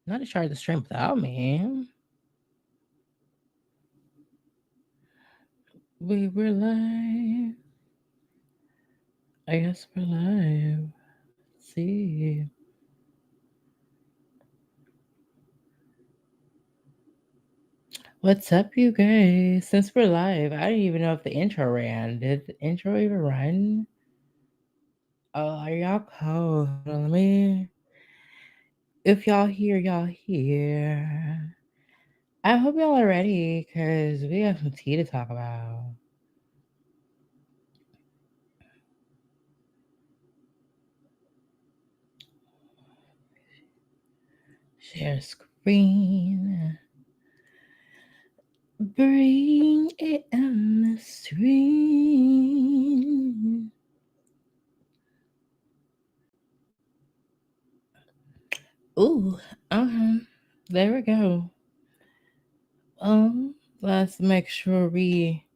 Not to start the stream without me. We were live. I guess we're live. Let's see. What's up, you guys? Since we're live, I didn't even know if the intro ran. Did the intro even run? Oh, are y'all cold? Hold on, let me. If y'all here, y'all here. I hope y'all are ready because we have some tea to talk about. Share screen. Bring it on the screen. Ooh, uh-huh. There we go. Um, let's make sure we.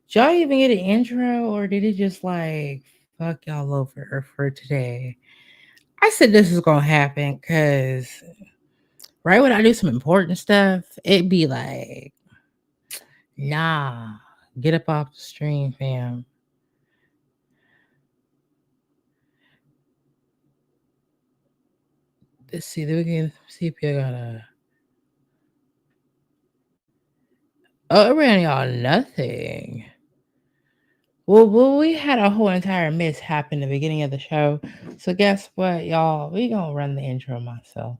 Did y'all even get an intro, or did it just like fuck y'all over for today? I said this is gonna happen because right when I do some important stuff, it'd be like, nah, get up off the stream, fam. Let's see, we can see if you got a. Oh, it ran y'all nothing. Well, we had a whole entire mishap in the beginning of the show. So guess what, y'all? We gonna run the intro myself.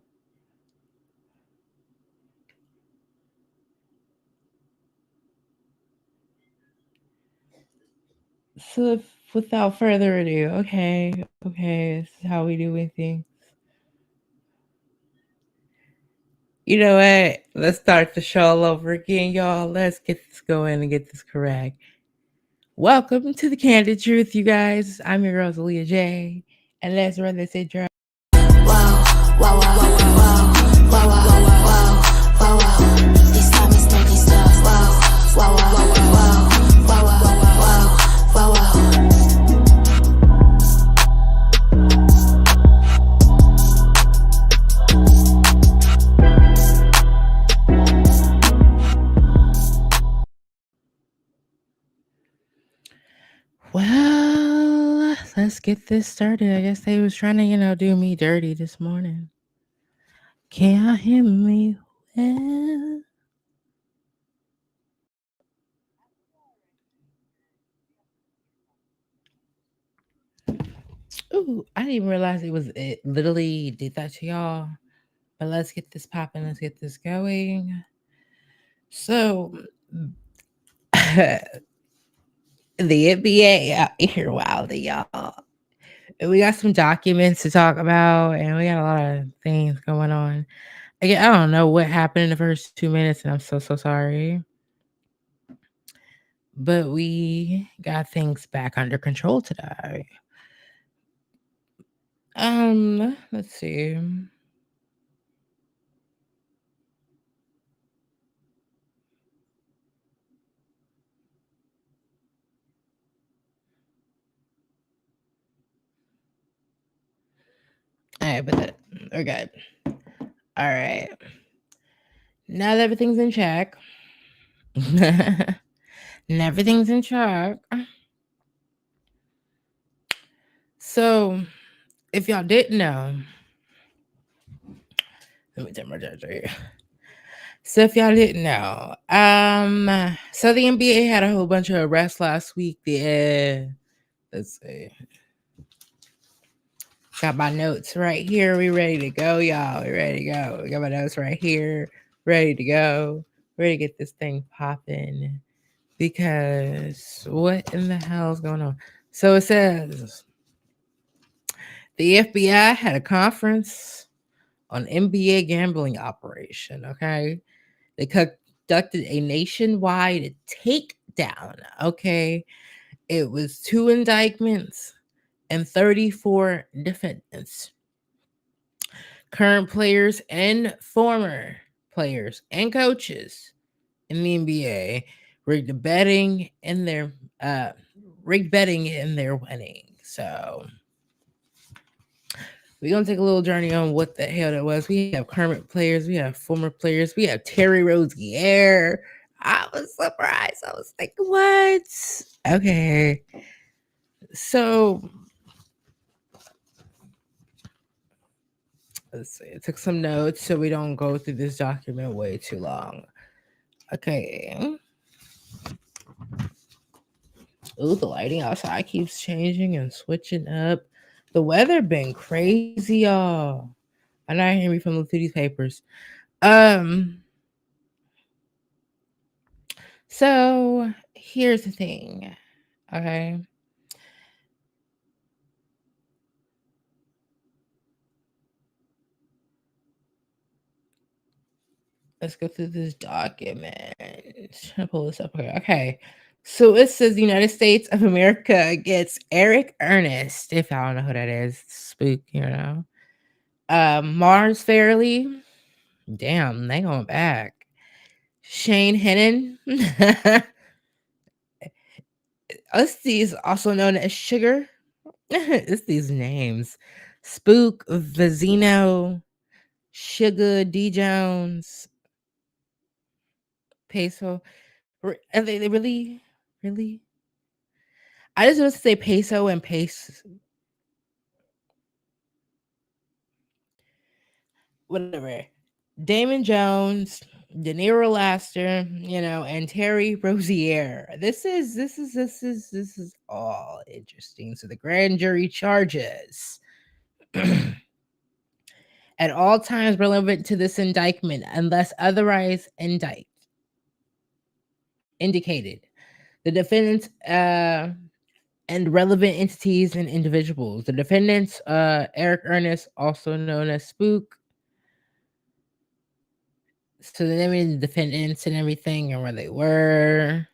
So without further ado, okay, this is how we do things. You know what? Let's start the show all over again, y'all. Let's get this going and get this correct. Welcome to the Candid Truth, you guys. I'm your girl Zalyah J, and let's run this intro. Well, let's get this started. I guess they was trying to, do me dirty this morning. Can y'all hear me well? Ooh, I didn't even realize it literally did that to y'all. But let's get this popping. Let's get this going. So, the NBA out here wilding, y'all. We got some documents to talk about, and we got a lot of things going on. Again, I don't know what happened in the first 2 minutes, and I'm so sorry. But we got things back under control today. Let's see. All right, but we're good. All right. Now that everything's in check, and everything's in check. So, if y'all didn't know, let me take my charger here. So, if y'all didn't know, so the NBA had a whole bunch of arrests last week. Let's see. Got my notes right here. We ready to go, y'all. We ready to go. We got my notes right here. Ready to go. Ready to get this thing popping. Because what in the hell is going on? So it says the FBI had a conference on NBA gambling operation. Okay. They conducted a nationwide takedown. Okay. It was 2 indictments and 34 defendants. Current players and former players and coaches in the NBA rigged betting in their rigged betting in their winning. So We're gonna take a little journey on what the hell that was. We have current players, we have former players, we have Terry Rozier. I was surprised. I was like, what? Okay. So let's see. I took some notes so we don't go through this document way too long. Okay. Ooh, the lighting outside keeps changing and switching up. The weather been crazy, y'all. I know I hear me from through these papers. Um, so here's the thing. Okay. Let's go through this document. Trying to pull this up here. Okay. So it says the United States of America gets Eric Ernest, if I don't know who that is. Spook, you know. Mars Fairley. Damn, they going back. Shane Hennon. Usty is also known as Sugar. It's these names. Spook, Vizino, Sugar, D. Jones, Peso. Are they really? Really? I just want to say Peso and Pace. Whatever. Damon Jones, De Niro Laster, and Terry Rozier. This is all interesting. So the grand jury charges at all times relevant to this indictment, unless otherwise indicated. The defendants and relevant entities and individuals. The defendants, Eric Ernest, also known as Spook. So the name of the defendants and everything and where they were.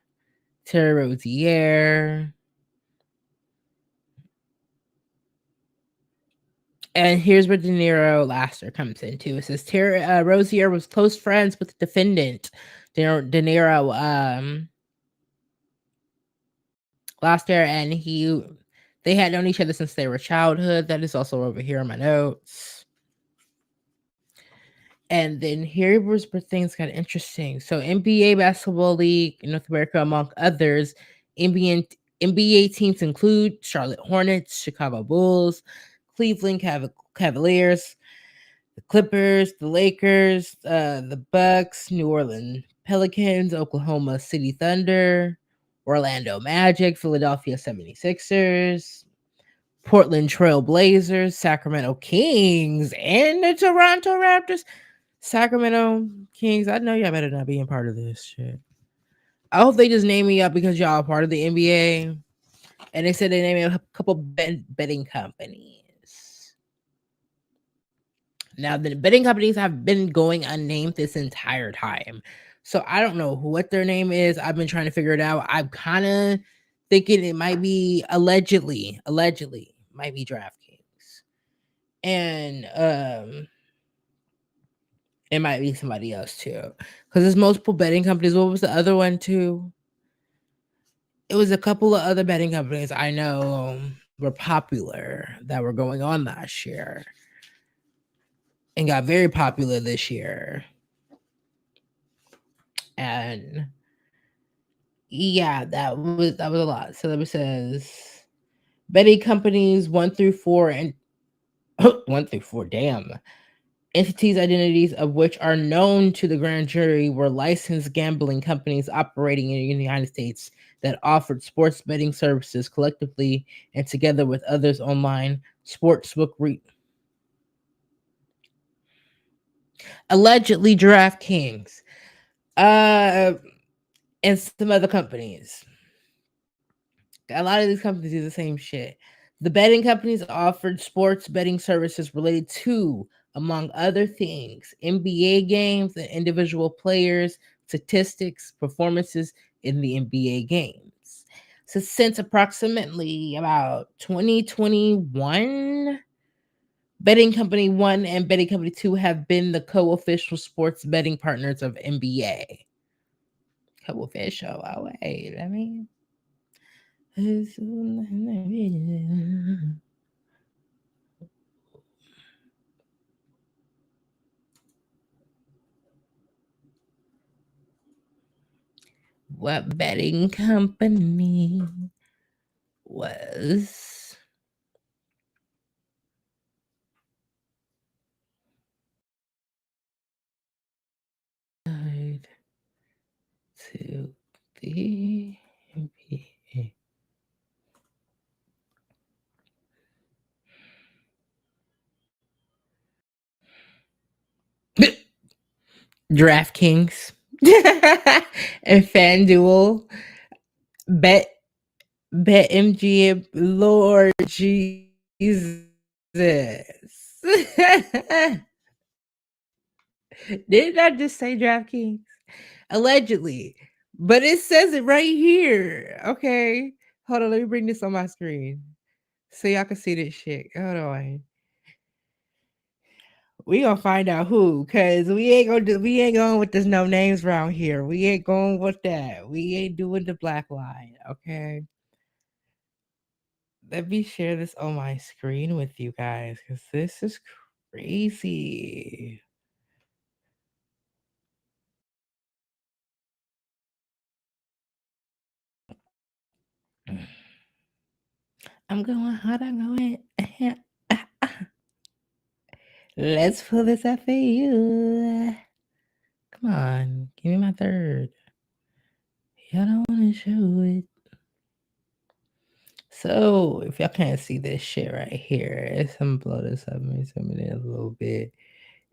Terry Rozier. And here's where De Niro Laster comes into. It says Terry Rozier was close friends with the defendant, De Niro Laster, and they had known each other since they were childhood. That is also over here in my notes. And then here was where things got interesting. So NBA Basketball League in North America, among others, NBA teams include Charlotte Hornets, Chicago Bulls, Cleveland Cavaliers, the Clippers, the Lakers, the Bucks, New Orleans Pelicans, Oklahoma City Thunder, Orlando Magic, Philadelphia 76ers, Portland Trail Blazers, Sacramento Kings, and the Toronto Raptors. Sacramento Kings, I know y'all better not being part of this shit. I hope they just name me up because y'all are part of the NBA. And they said they named a couple betting companies. Now, the betting companies have been going unnamed this entire time. So I don't know what their name is. I've been trying to figure it out. I'm kind of thinking it might be allegedly, might be DraftKings. And it might be somebody else too. Because there's multiple betting companies. What was the other one too? It was a couple of other betting companies I know were popular that were going on last year and got very popular this year. And yeah, that was a lot. So it says betting companies 1 through 4 and 1 through 4, damn. Entities identities of which are known to the grand jury were licensed gambling companies operating in the United States that offered sports betting services collectively and together with others online sportsbook allegedly DraftKings, uh, and some other companies. A lot of these companies do the same shit. The betting companies offered sports betting services related to, among other things, NBA games and individual players, statistics, performances in the NBA games. So since approximately about 2021, Betting Company 1 and Betting Company 2 have been the co-official sports betting partners of NBA. Co-official. Oh, wait, let me. what betting company was tied to the NBA? DraftKings and FanDuel, Bet BetMGM, Lord Jesus. Didn't I just say DraftKings? Allegedly. But it says it right here. Okay. Hold on, let me bring this on my screen. So y'all can see this shit. Hold on. We gonna find out who, cause we ain't going with this no names around here. We ain't going with that. We ain't doing the black line, okay? Let me share this on my screen with you guys, cause this is crazy. I'm going hard, I'm going. Let's pull this up for you. Come on, give me my third. Y'all don't want to show it. So, if y'all can't see this shit right here, I'm gonna blow this up and zoom it in a little bit.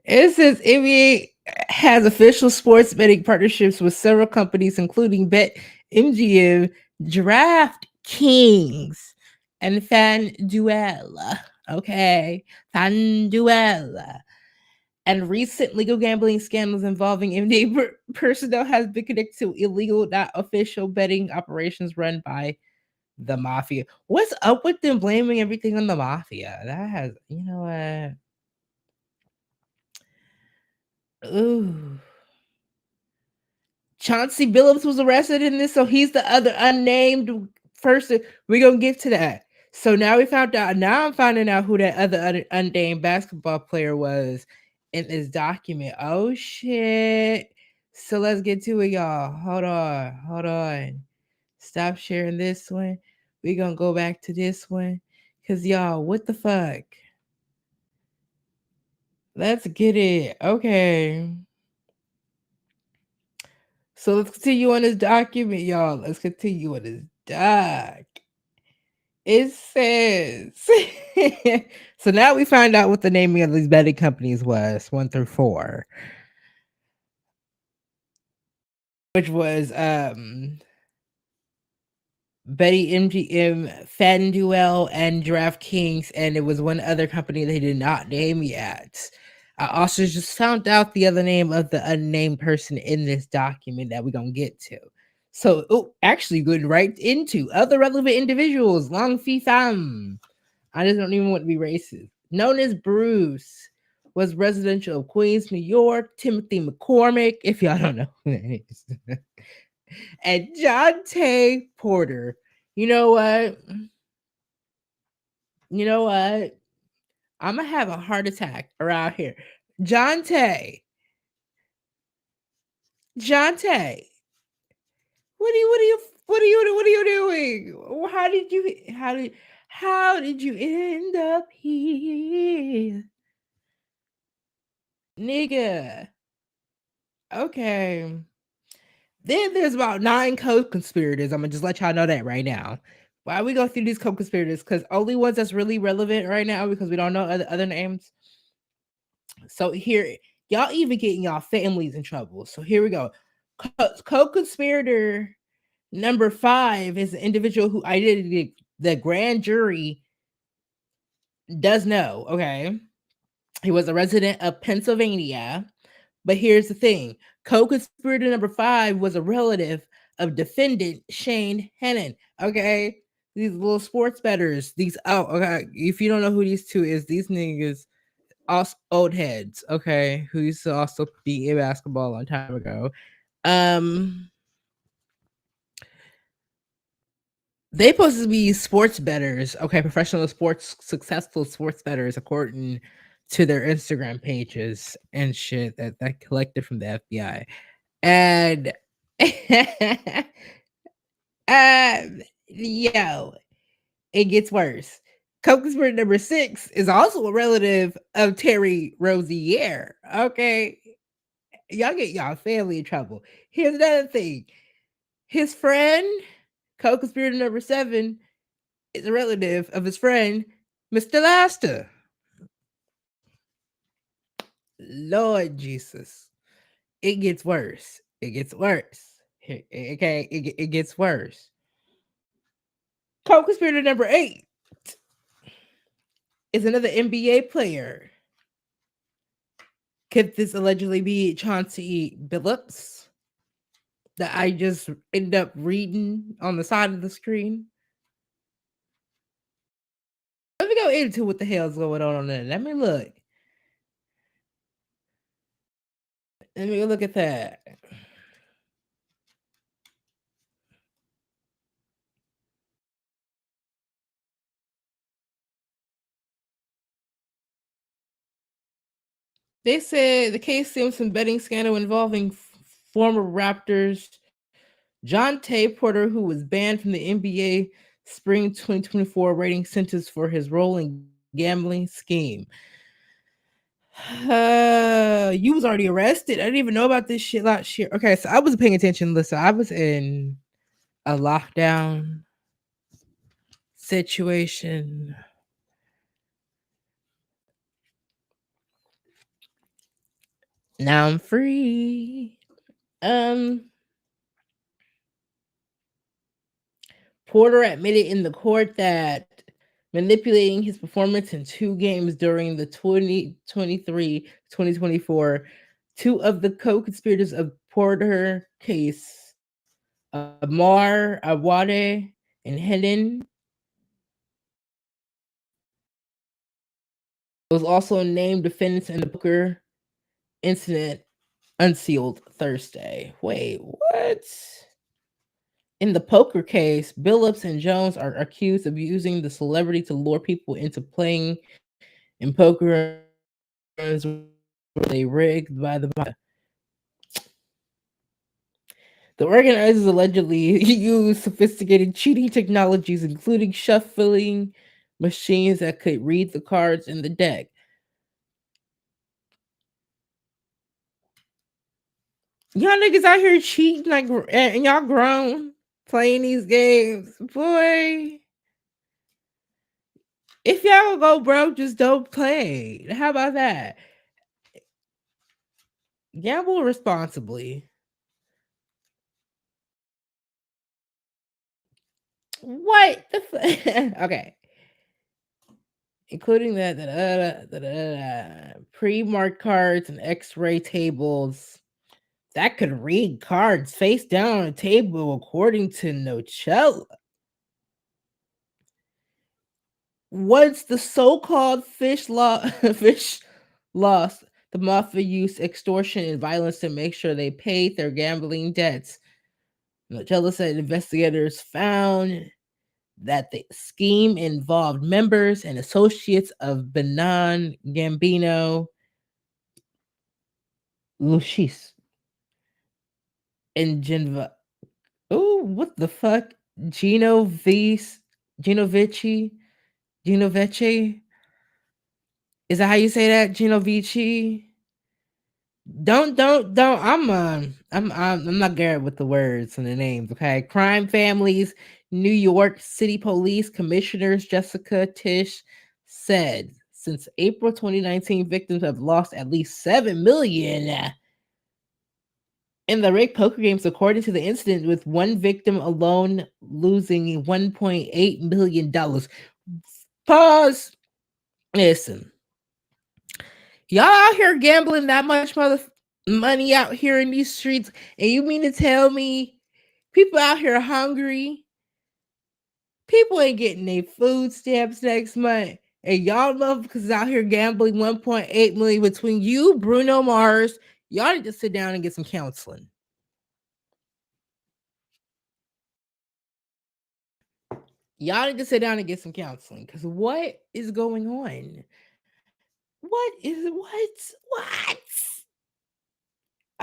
It says NBA has official sports betting partnerships with several companies, including BetMGM, DraftKings, and FanDuel. Okay, FanDuel. And recent legal gambling scandals involving NBA personnel has been connected to illegal, not official betting operations run by the mafia. What's up with them blaming everything on the mafia? That has, you know what? Ooh. Chauncey Billups was arrested in this, so he's the other unnamed person. We're gonna get to that. So now we found out. Now I'm finding out who that other unnamed basketball player was in this document. Oh shit! So let's get to it, y'all. Hold on. Stop sharing this one. We're gonna go back to this one, cause y'all, what the fuck? Let's get it. Okay. So let's continue on this document, y'all. Let's continue on this doc. It says so now we find out what the naming of these betting companies was 1 through 4, which was Betty MGM, FanDuel, and DraftKings, and it was one other company they did not name yet. I also just found out the other name of the unnamed person in this document that we're gonna get to. So, actually, going right into other relevant individuals. Long Fee Fam. I just don't even want to be racist. Known as Bruce, was residential of Queens, New York. Timothy McCormick, if y'all don't know who that is. And John Tay Porter. You know what? You know what? I'm gonna have a heart attack around here. John Tay. John Tay. What are you doing? How did you end up here? Nigga. Okay. Then there's about 9 co-conspirators. I'm gonna just let y'all know that right now. Why we go through these co-conspirators? Because only ones that's really relevant right now, because we don't know other names. So here, y'all even getting y'all families in trouble. So here we go. Co-conspirator number 5 is an individual who identity the grand jury does know. Okay, he was a resident of Pennsylvania. But here's the thing: co-conspirator number 5 was a relative of defendant Shane Hennon. Okay, these little sports bettors. Okay. If you don't know who these two is, these niggas, also old heads. Okay, who used to also be in basketball a long time ago. Um, they supposed to be sports bettors. Okay, professional sports, successful sports bettors, according to their Instagram pages and shit that collected from the FBI. And Yo, it gets worse. Co-conspirator number 6 is also a relative of Terry Rozier. Okay, y'all get y'all family in trouble. Here's another thing: his friend, co-conspirator number 7, is a relative of his friend, Mr. Lasta. Lord Jesus, it gets worse. It gets worse. Okay, it gets worse. Co-conspirator number 8 is another NBA player. Could this allegedly be Chauncey Billups that I just end up reading on the side of the screen? Let me go into what the hell's going on there. Let me look. Let me look at that. They said the case stems from betting scandal involving former Raptors John Tay Porter, who was banned from the NBA spring 2024 rating sentence for his role in gambling scheme. You was already arrested. I didn't even know about this shit last year. Okay, so I was paying attention. Listen, I was in a lockdown situation. Now I'm free. Porter admitted in the court that manipulating his performance in 2 games during the 2023-2024, 2 of the co-conspirators of Porter case, Amar Awade and Hedden, was also named defendants in the poker incident unsealed Thursday. Wait, what? In the poker case, Billups and Jones are accused of using the celebrity to lure people into playing in poker rooms where they rigged by the mafia. The organizers allegedly used sophisticated cheating technologies, including shuffling machines that could read the cards in the deck. Y'all niggas out here cheating like, and y'all grown playing these games, boy. If y'all go broke, just don't play. How about that? Gamble responsibly. What the okay. Including pre-marked cards and X-ray tables that could read cards face down on a table, according to Nocella. Once the so-called fish lost, the mafia used extortion and violence to make sure they paid their gambling debts. Nocella said investigators found that the scheme involved members and associates of Benan Gambino, Lucis, and Geneva. Oh, what the fuck? Genovici, Genovici. Is that how you say that? Genovici? Don't. I'm not good with the words and the names. Okay, crime families. New York City Police Commissioners Jessica Tisch said since April 2019, victims have lost at least 7 million in the rigged poker games, according to the incident, with one victim alone losing $1.8 million. Pause. Listen, y'all out here gambling that much money out here in these streets, and you mean to tell me people out here hungry? People ain't getting their food stamps next month. And y'all motherfuckers out here gambling 1.8 million between you, Bruno Mars. Y'all need to sit down and get some counseling. Y'all need to sit down and get some counseling. Because what is going on? What?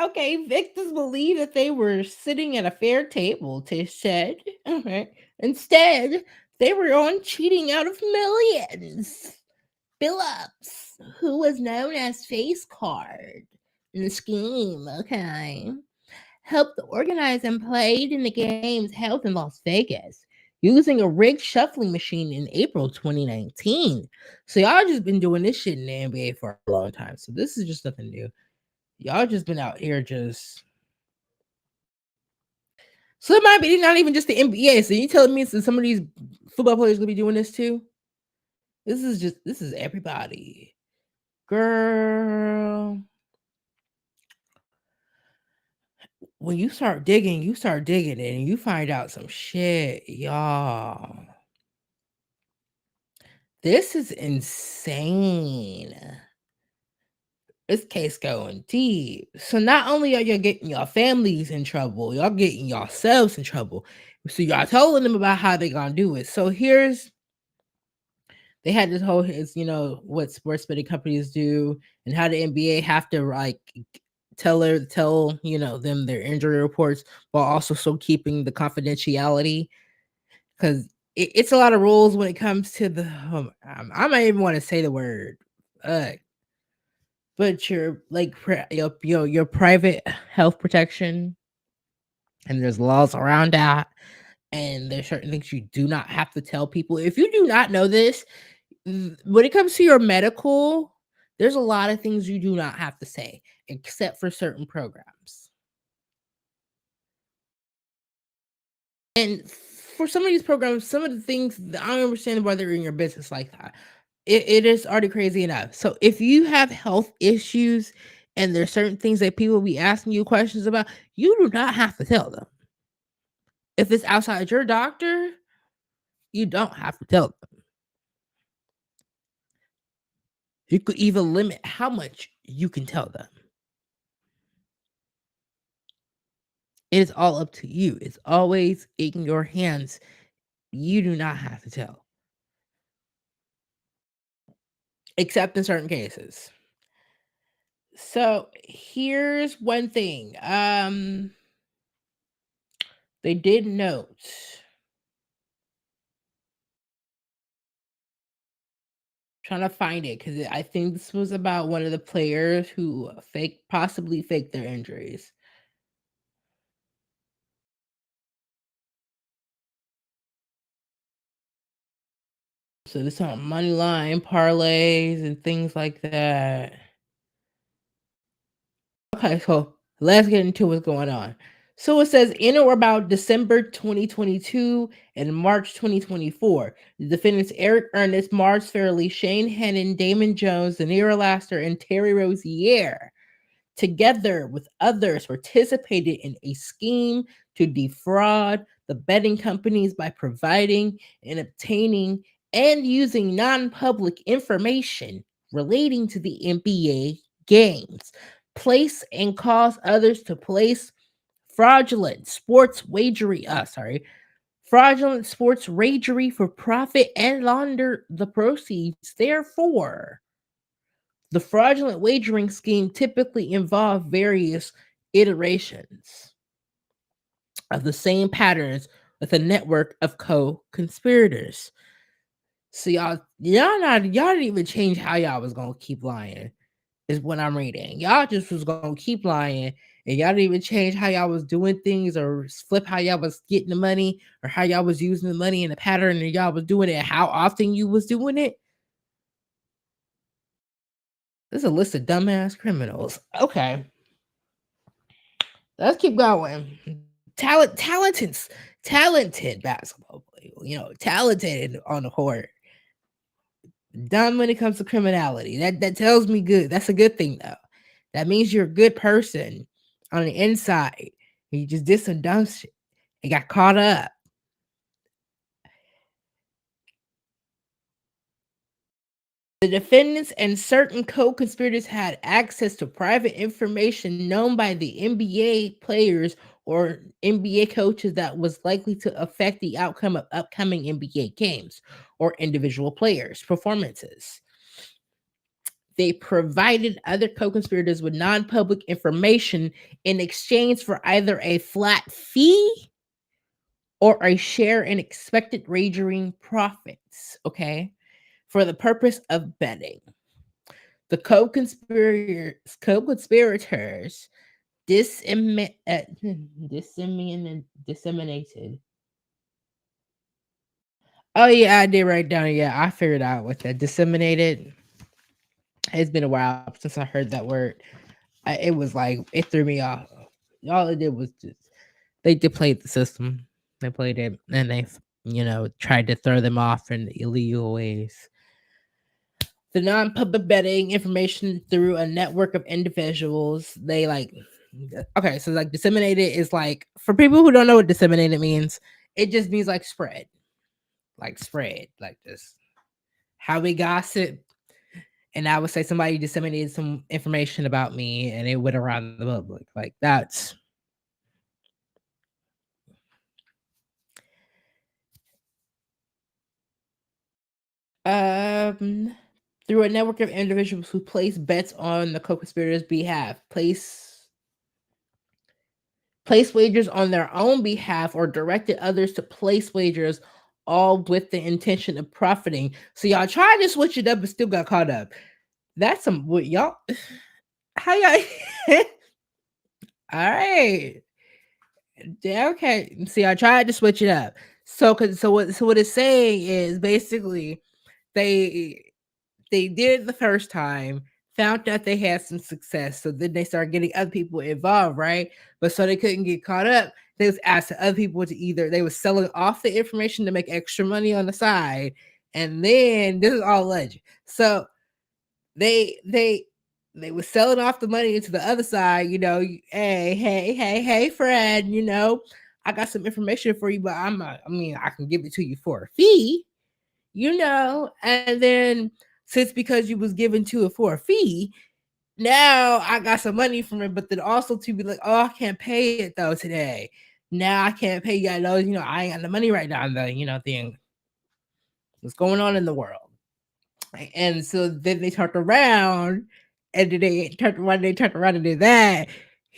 Okay, victims believe that they were sitting at a fair table, Tish said. Okay. Instead, they were on cheating out of millions. Phillips, who was known as Face Card in the scheme, okay, helped organize and played in the games held in Las Vegas using a rigged shuffling machine in April 2019. So y'all just been doing this shit in the NBA for a long time. So this is just nothing new. Y'all just been out here just. So it might be not even just the NBA. So you telling me some of these football players gonna be doing this too? This is everybody. Girl. When you start digging it and you find out some shit, y'all. This is insane. This case going deep. So not only are you getting your families in trouble, y'all getting yourselves in trouble. So y'all telling them about how they gonna do it. So they had this whole what sports betting companies do and how the NBA have to like tell them their injury reports while also still keeping the confidentiality because it's a lot of rules when it comes to the I might even want to say the word but your like your private health protection, and there's laws around that, and there's certain things you do not have to tell people. If you do not know this, when it comes to your medical, there's a lot of things you do not have to say except for certain programs. And for some of these programs, some of the things I don't understand why they're in your business like that. It is already crazy enough. So if you have health issues and there's certain things that people will be asking you questions about, you do not have to tell them. If it's outside your doctor, you don't have to tell them. You could even limit how much you can tell them. It is all up to you. It's always in your hands. You do not have to tell, except in certain cases. So here's one thing. They did note. Trying to find it because I think this was about one of the players who possibly faked their injuries. So this on money line parlays and things like that. Okay, so let's get into what's going on. So it says in or about December 2022 and March 2024, the defendants Eric Ernest, Mars Fairley, Shane Hennon, Damon Jones, Zanira Laster, and Terry Rozier, together with others, participated in a scheme to defraud the betting companies by providing and obtaining and using non-public information relating to the NBA games, place and cause others to place fraudulent sports wagery for profit and launder the proceeds. Therefore, the fraudulent wagering scheme typically involved various iterations of the same patterns with a network of co-conspirators. So y'all didn't even change how y'all was gonna keep lying, is what I'm reading. Y'all just was gonna keep lying, and y'all didn't even change how y'all was doing things or flip how y'all was getting the money or how y'all was using the money in the pattern that y'all was doing it, how often you was doing it. There's a list of dumbass criminals. Okay. Let's keep going. Talented basketball player, talented on the court. Dumb when it comes to criminality. That tells me good. That's a good thing though. That means you're a good person on the inside. You just did some dumb shit and got caught up. The defendants and certain co-conspirators had access to private information known by the NBA players or NBA coaches that was likely to affect the outcome of upcoming NBA games or individual players' performances. They provided other co-conspirators with non-public information in exchange for either a flat fee or a share in expected wagering profits, okay, for the purpose of betting. The co-conspirators disseminated. Oh yeah, I did write down. Yeah, I figured out what that disseminated. It's been a while since I heard that word. It was like it threw me off. All it did was just they did play the system. They played it, and they tried to throw them off in illegal ways. The non-public betting information through a network of individuals. They like okay, so like disseminated is like for people who don't know what disseminated means. It just means like spread, like this. How we gossip, and I would say somebody disseminated some information about me, and it went around the public. Like that's um through a network of individuals who place bets on the co-conspirators' behalf, place wagers on their own behalf, or directed others to place wagers, all with the intention of profiting. So y'all tried to switch it up, but still got caught up. That's some what y'all. How y'all? All right. Yeah, okay. See, I tried to switch it up. So what it's saying is basically they they did it the first time, found out they had some success, so then they started getting other people involved, right? But so they couldn't get caught up, they was asking other people to either they was selling off the information to make extra money on the side, and then this is all legend. So they they they was selling off the money into the other side, hey, Fred, I got some information for you, but I can give it to you for a fee, and then since because you was given to it for a fee, now I got some money from it, but then also to be like, oh, I can't pay it though today. Now I can't pay you. I know, I ain't got the money right now. Thing what's going on in the world. And so then they turned around, and then they turned around and did that.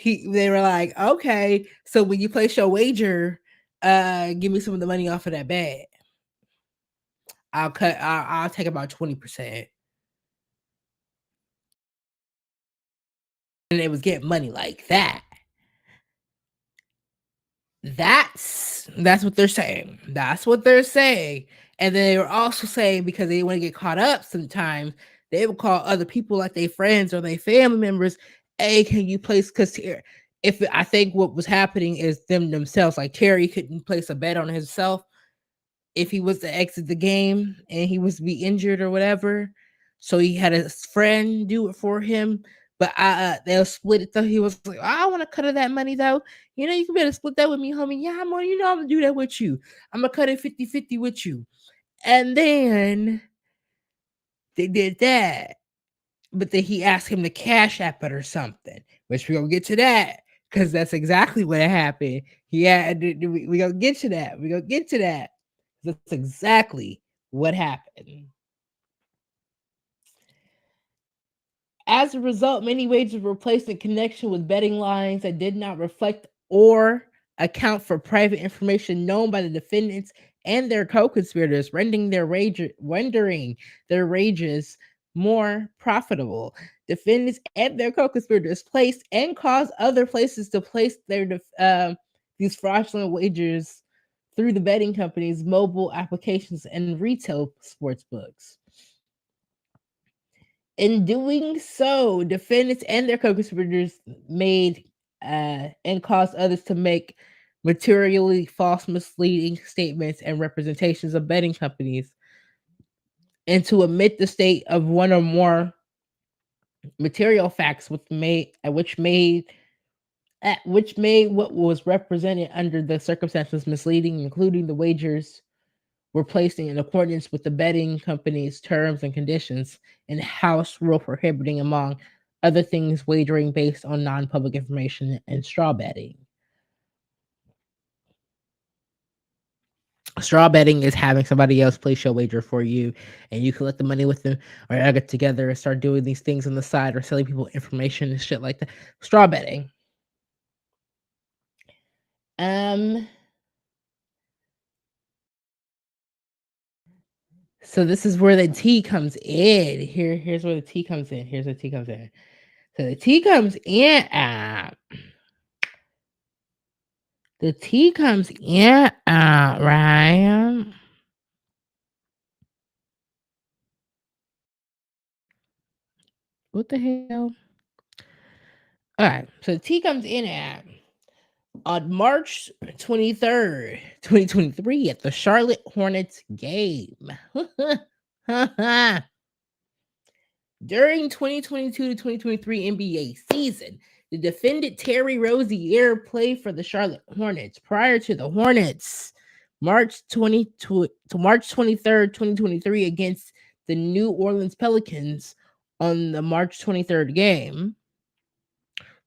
They were like, okay, so when you place your wager, give me some of the money off of that bet. I'll take about 20%. And they was getting money like that. That's what they're saying. That's what they're saying. And then they were also saying because they want to get caught up sometimes, they would call other people like their friends or their family members, hey, can you place because if I think what was happening is them themselves, like Terry couldn't place a bet on himself if he was to exit the game and he was to be injured or whatever. So he had his friend do it for him. But they'll split it though. He was like, I want to cut of that money though. You can better split that with me, homie. Yeah, I'm gonna do that with you. I'm gonna cut it 50-50 with you. And then they did that. But then he asked him to cash app it or something, which we're gonna get to that because that's exactly what happened. We gonna get to that. We gonna get to that. That's exactly what happened. As a result, many wagers were placed in connection with betting lines that did not reflect or account for private information known by the defendants and their co-conspirators, rendering their wages more profitable. Defendants and their co-conspirators placed and caused other places to place these fraudulent wagers through the betting companies, mobile applications, and retail sports books. In doing so, defendants and their co-conspirators made and caused others to make materially false, misleading statements and representations of betting companies, and to omit the state of one or more material facts, which made what was represented under the circumstances misleading, including the wagers were placed in accordance with the betting company's terms and conditions and House rule prohibiting, among other things, wagering based on non-public information and straw betting. Straw betting is having somebody else place your wager for you, and you collect the money with them, or y'all get together and start doing these things on the side, or selling people information and shit like that. Straw betting. Um. So this is where the tea comes in. Here's where the tea comes in. Here's where the tea comes in. So the tea comes in. The tea comes in. Right. What the hell? All right. So the tea comes in at on March 23rd, 2023, at the Charlotte Hornets game. During 2022 to 2023 NBA season, the defendant Terry Rozier played for the Charlotte Hornets. Prior to the Hornets, March 23rd, 2023, against the New Orleans Pelicans on the March 23rd game,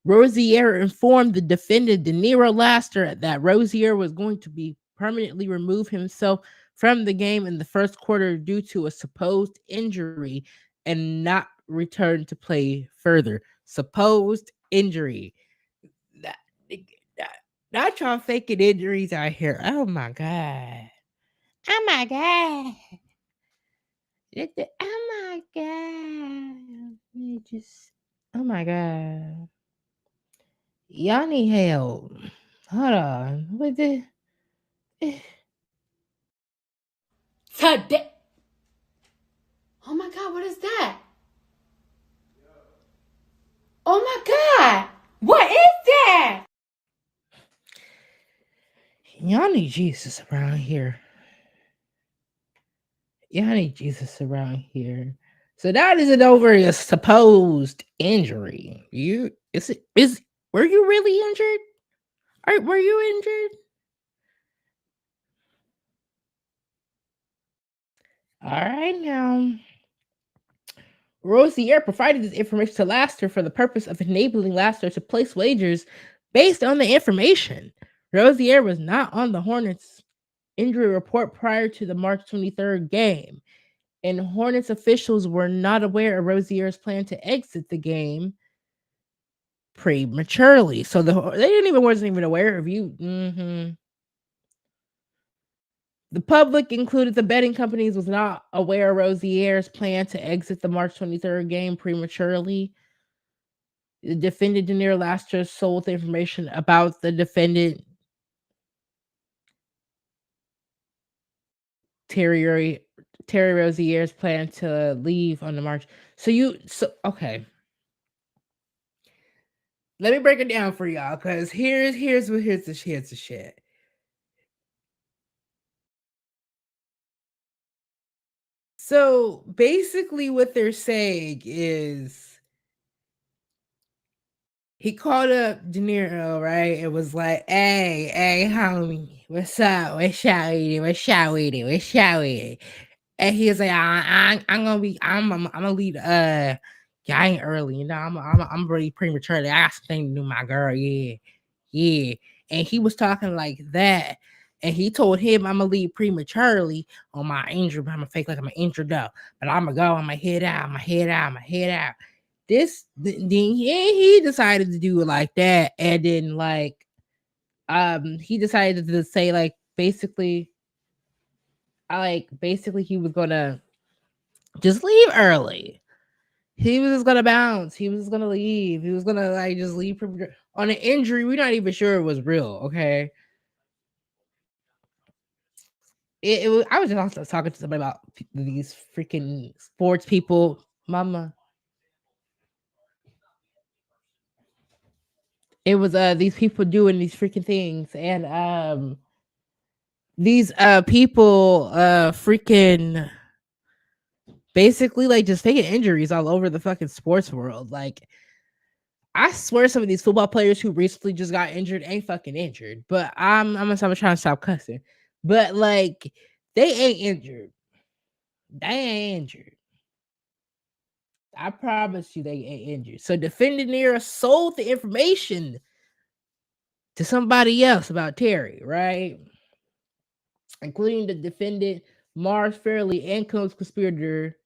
Rozier informed the defendant De Niro Laster that Rozier was going to be permanently remove himself from the game in the first quarter due to a supposed injury and not return to play further. Supposed injury. That, that, not y'all faking injuries out here. Oh my god. Oh my god. Oh my god. You just. Oh my god. Y'all need help. Hold on. What the? Today. Oh my god, what is that? Oh my god, what is that? Y'all need Jesus around here. Y'all need Jesus around here. So that isn't over a supposed injury. You is were you really injured? Were you injured? All right now. Rozier provided this information to Laster for the purpose of enabling Laster to place wagers based on the information. Rozier was not on the Hornets injury report prior to the March 23rd game, and Hornets officials were not aware of Rozier's plan to exit the game prematurely. So wasn't even aware of you. The public, included the betting companies, was not aware of Rozier's plan to exit the March 23rd game prematurely. The defendant De Niro Laster sold the information about the defendant Terry Rozier's plan to leave on the March. So okay. Let me break it down for y'all, because here's the shit. So basically, what they're saying is he called up De Niro, right? It was like, hey, homie, what's up? What's y'all eating? And he was like, I'm gonna leave. Yeah, I ain't early, I'm really prematurely. I got something to do, my girl. Yeah. And he was talking like that. And he told him, I'm gonna leave prematurely on my injury. I'm gonna fake like I'm injured up, but I'm gonna go. I'm gonna head out. Then he decided to do it like that, and then he decided to say basically he was gonna just leave early. He was just gonna bounce. He was just gonna leave. He was gonna just leave on an injury. We're not even sure it was real. Okay. I was just also talking to somebody about these freaking sports people. Mama. It was these people doing these freaking things, and these people freaking basically just taking injuries all over the fucking sports world. I swear some of these football players who recently just got injured ain't fucking injured. But I'm trying to stop cussing. But they ain't injured. They ain't injured. I promise you they ain't injured. So defendant Nero sold the information to somebody else about Terry, right? including the defendant Mars Fairley and co-conspirator.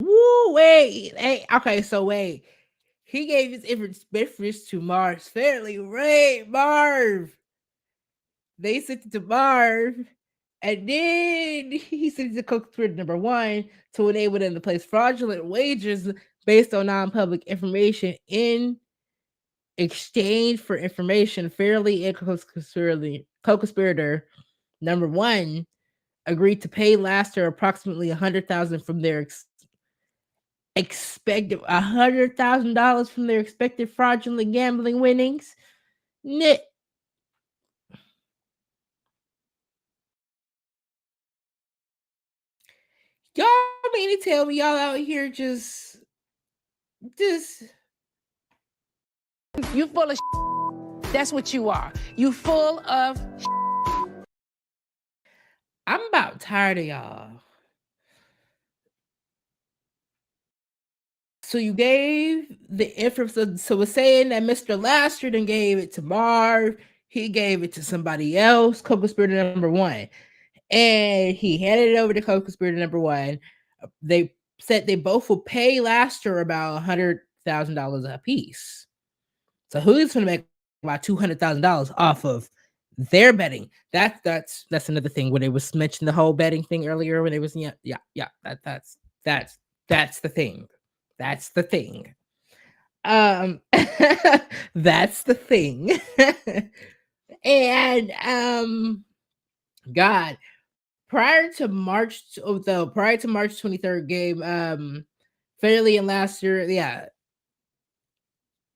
Woo, wait, hey, okay, so wait. He gave his information to Mars Fairley. Wait, Marv. They sent it to Marv. And then he sent it to co-conspirator number one to enable them to place fraudulent wagers based on non-public information in exchange for information. Fairley and co-conspirator number one agreed to pay Laster approximately $100,000 from their expected $100,000 from their expected fraudulent gambling winnings. Y'all mean to tell me y'all out here just You full of That's what you are. You full of I'm about tired of y'all. So you gave the information. So we're saying that Mr. Lasterton gave it to Marv. He gave it to somebody else, co-conspirator number one. And he handed it over to co-conspirator number one. They said they both will pay Laster about $100,000 a piece. So who's going to make about $200,000 off of their betting? That's another thing when they was mentioning the whole betting thing earlier. When it was that's the thing. That's the thing. That's the thing. And God, prior to March 23rd game, Fairley and Laster,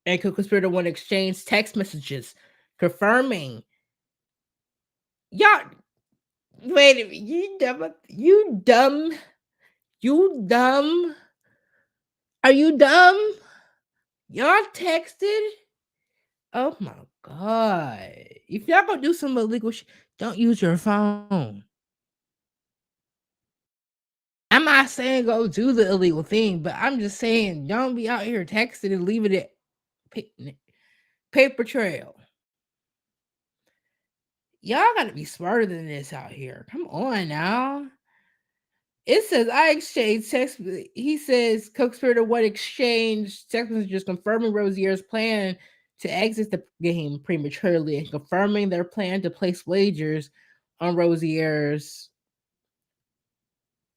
and co-conspirator one exchange text messages confirming. Y'all, wait a minute, you dumb. Are you dumb? Y'all texted? Oh my god. If y'all gonna do some illegal shit, don't use your phone. I'm not saying go do the illegal thing, but I'm just saying don't be out here texting and leave it at paper trail. Y'all gotta be smarter than this out here. Come on now. It says I exchanged text. He says co-conspirator one exchange text messages confirming Rozier's plan to exit the game prematurely and confirming their plan to place wagers on Rozier's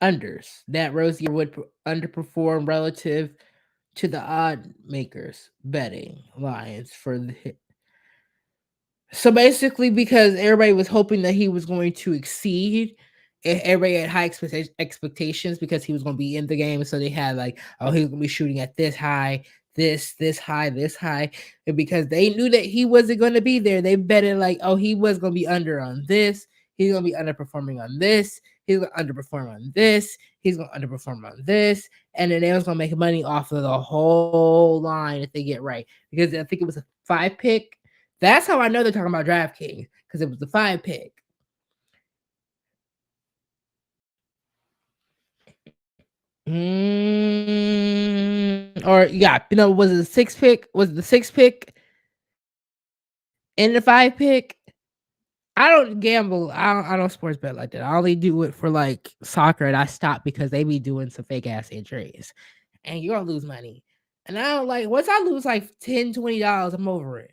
unders. That Rozier would underperform relative to the odd makers betting lines for the hit. So basically, because everybody was hoping that he was going to exceed, everybody had high expectations because he was going to be in the game. So they had like, oh, he's going to be shooting at this high, this high, this high. And because they knew that he wasn't going to be there, they betted like, oh, he was going to be under on this. He's going to be underperforming on this. He's going to underperform on this. He's going to underperform on this. And then they was going to make money off of the whole line if they get right. Because I think it was a 5-pick. That's how I know they're talking about DraftKings, because it was the 5-pick. Or was it the 6-pick? Was it the 6-pick and the 5-pick? I don't gamble. I don't sports bet like that. I only do it for like soccer, and I stopped because they be doing some fake ass injuries, and you're gonna lose money. And I don't like once I lose like $10, $20, I'm over it.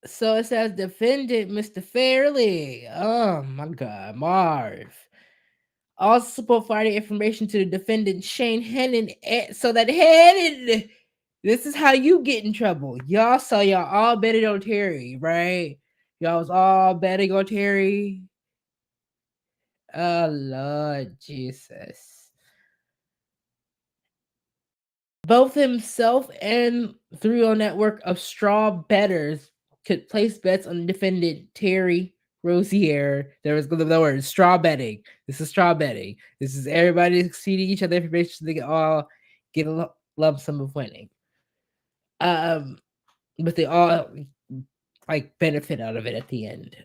So it says defendant Mr. Fairley. Oh my god, Marv. Also providing information to the defendant Shane Hennon, so that Hennon, this is how you get in trouble. Y'all saw y'all all betting on Terry, right? Y'all was all betting on Terry. Oh Lord Jesus. Both himself and through a network of straw bettors could place bets on the defendant Terry Rozier. There was the word straw betting. This is straw betting. This is everybody exceeding each other information so they can all get a lump sum of winning. But they all like benefit out of it at the end.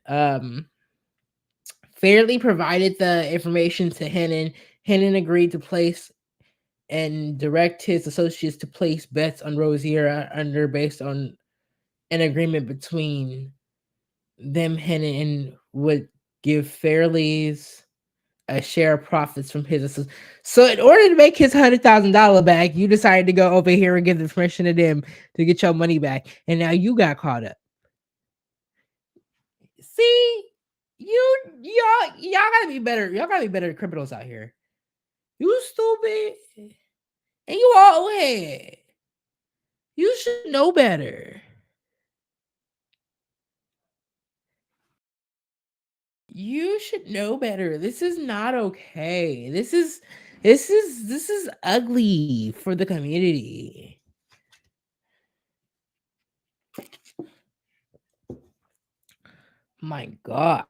Fairly provided the information to Hennon. Hennon agreed to place and direct his associates to place bets on Rosier under based on an agreement between them. Hennon would give Fairley's a share of profits from his associates. So in order to make his $100,000 back, you decided to go over here and give the information to them to get your money back, and now you got caught up. See, y'all gotta be better. Y'all gotta be better criminals out here. You stupid, and you all head. You should know better. You should know better. This is not okay. This is ugly for the community. My God.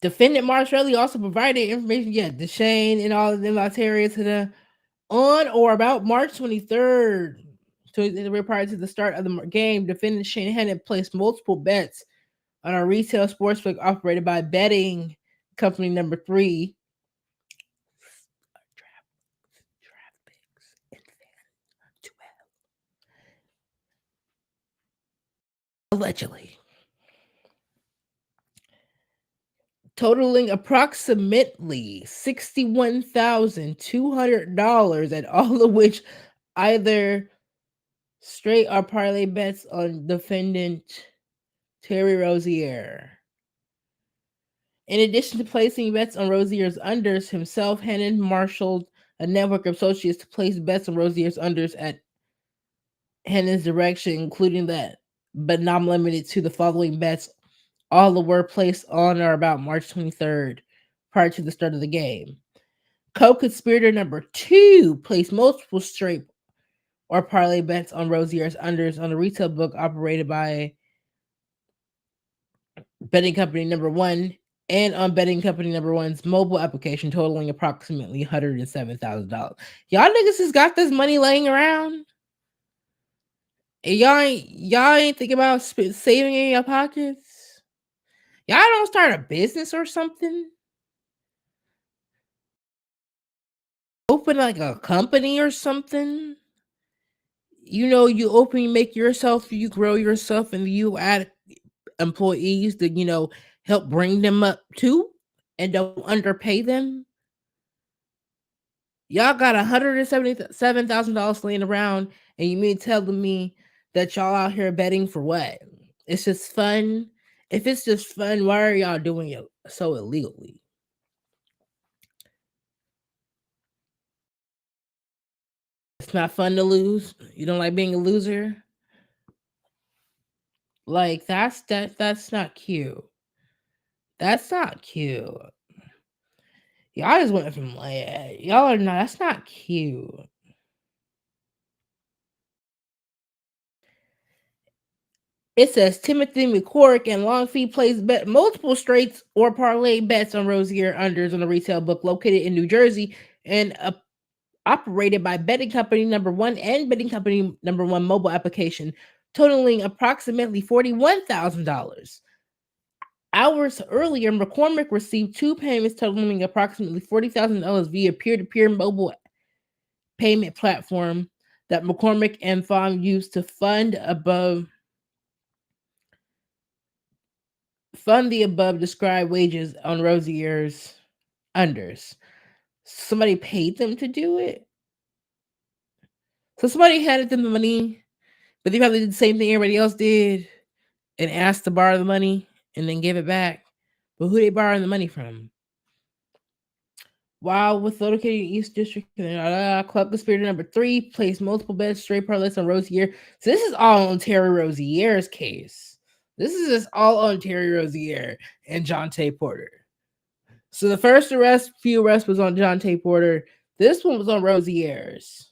Defendant Marshelli also provided information, Deshane and all of them Ontario to the on or about March 23rd. Prior to the start of the game, defendant Shane Hennon placed multiple bets on a retail sportsbook operated by betting company number 3. Allegedly. Totaling approximately $61,200, and all of which either straight or parlay bets on defendant Terry Rozier. In addition to placing bets on Rozier's unders himself, Hennon marshaled a network of associates to place bets on Rozier's unders at Hennon's direction, including that, but not limited to the following bets. All were placed on or about March 23rd, prior to the start of the game. Co-conspirator number 2 placed multiple straight or parlay bets on Rozier's unders on a retail book operated by betting company number 1 and on betting company number 1's mobile application, totaling approximately $107,000. Y'all niggas has got this money laying around, and y'all ain't thinking about saving in your pockets. Y'all don't start a business or something. Open like a company or something. You open, you make yourself, you grow yourself, and you add employees to help bring them up too, and don't underpay them. Y'all got $177,000 laying around, and you mean telling me that y'all out here betting for what? It's just fun. If it's just fun, why are y'all doing it so illegally? It's not fun to lose. You don't like being a loser. Like that's not cute. That's not cute. Y'all just went from like y'all are not. That's not cute. It says Timothy McCorrick and Longfeet plays bet multiple straights or parlay bets on Rosier unders on a retail book located in New Jersey and operated by betting company number 1 and betting company number 1 mobile application, totaling approximately $41,000. Hours earlier, McCormick received 2 payments totaling approximately $40,000 via peer-to-peer mobile payment platform that McCormick and Fong used to fund the above described wages on Rosier's unders. Somebody paid them to do it. So somebody handed them the money, but they probably did the same thing everybody else did and asked to borrow the money and then give it back. But who they borrowing the money from? While with located in East District, Club Conspirator number 3 placed multiple bets straight parlays on Rosier. So this is all on Terry Rozier's case. This is just all on Terry Rozier and John Tay Porter. So the first few arrests was on John Tay Porter. This one was on Rozier's.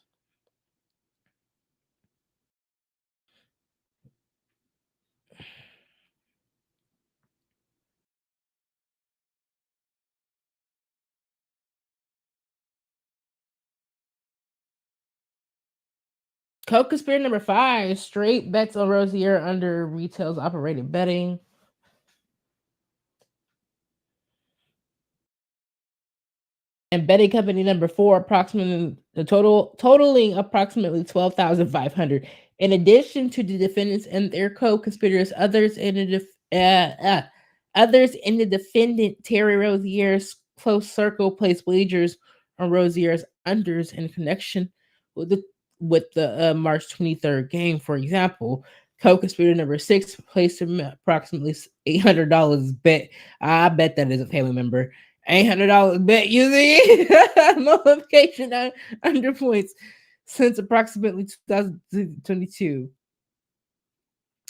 Co-conspirator number 5, straight bets on Rosier under retail's operated betting. and betting company number four, approximately the totaling approximately 12,500. In addition to the defendants and their co-conspirators, others in the defendant Terry Rozier's close circle placed wagers on Rozier's unders in connection with the March 23rd game. For example, co-conspirator number six placed approximately $800 bet. I bet that is a family member. $800 bet using multiplication under points since approximately 2022.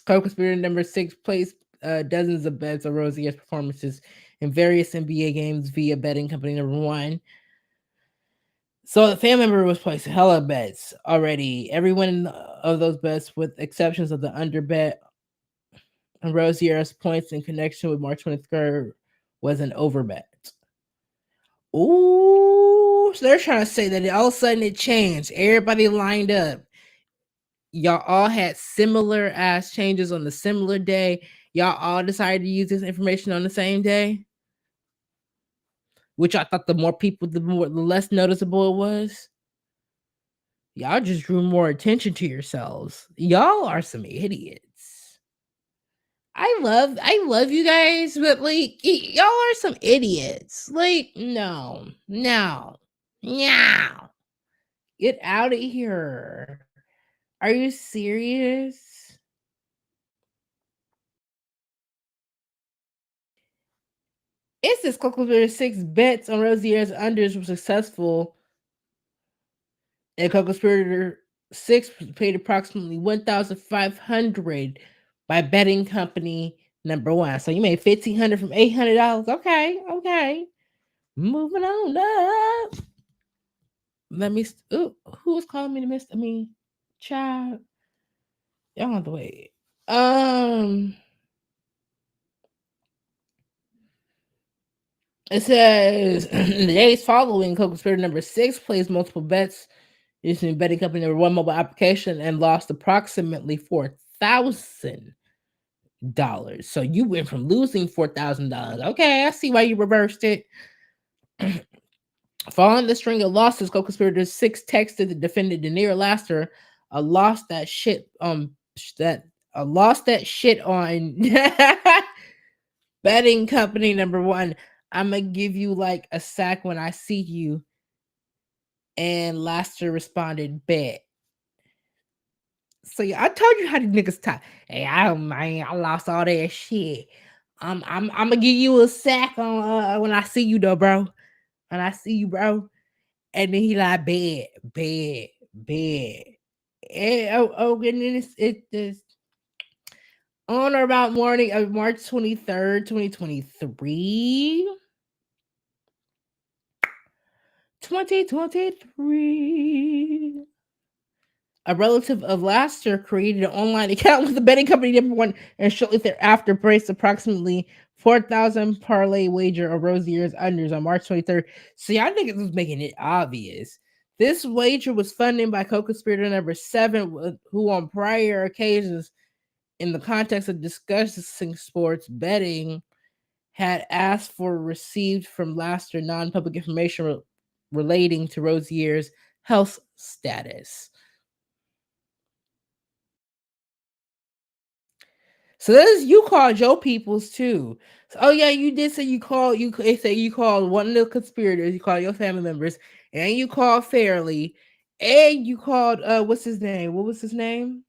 Co-conspirator number six placed dozens of bets on Rozier's performances in various NBA games via betting company number one. So the family member was placing hella bets already. Everyone of those bets, with exceptions of the under bet on Rozier's points in connection with March 23rd, was an over bet. Ooh, so they're trying to say that all of a sudden it changed. Everybody lined up. Y'all all had similar ass changes on the similar day. Y'all all decided to use this information on the same day. Which I thought the more people, the less noticeable it was. Y'all just drew more attention to yourselves. Y'all are some idiots. I love you guys, but like y'all are some idiots. Like, no. Get out of here. Are you serious? It's this Coco 6 bets on Rozier's unders were successful, and Coco 6 paid approximately 1,500 by betting company number one. So you made 1,500 from $800. Okay. Moving on up. Let me. Ooh, who was calling me to miss? I mean, child. Y'all have to wait. It says the days following, co-conspirator number six placed multiple bets using betting company number one mobile application and lost approximately $4,000. So you went from losing $4,000. Okay, I see why you reversed it. Following the string of losses, co-conspirator six texted the defendant Denier Laster, "I lost that shit. That I lost that shit on." Betting company number one, I'm gonna give you like a sack when I see you. And Laster responded, bet. So yeah, I told you how the niggas talk. Hey, I lost all that shit. I'm gonna give you a sack on when I see you though, bro. When I see you, bro. And then he like bed. And then it's on or about morning of March 23rd, 2023. 2023. A relative of Laster created an online account with the betting company number one and shortly thereafter placed approximately 4,000 parlay wager on Rozier's unders on March 23rd. So y'all niggas was making it obvious. This wager was funded by co-conspirator number seven, who on prior occasions, in the context of discussing sports betting, had asked for received from Laster non-public information relating to Rozier's health status. So this you called your peoples too. So, oh yeah, you did say you called you. They say you called one of the conspirators. You called your family members, and you called Fairly, and you called what's his name? What was his name?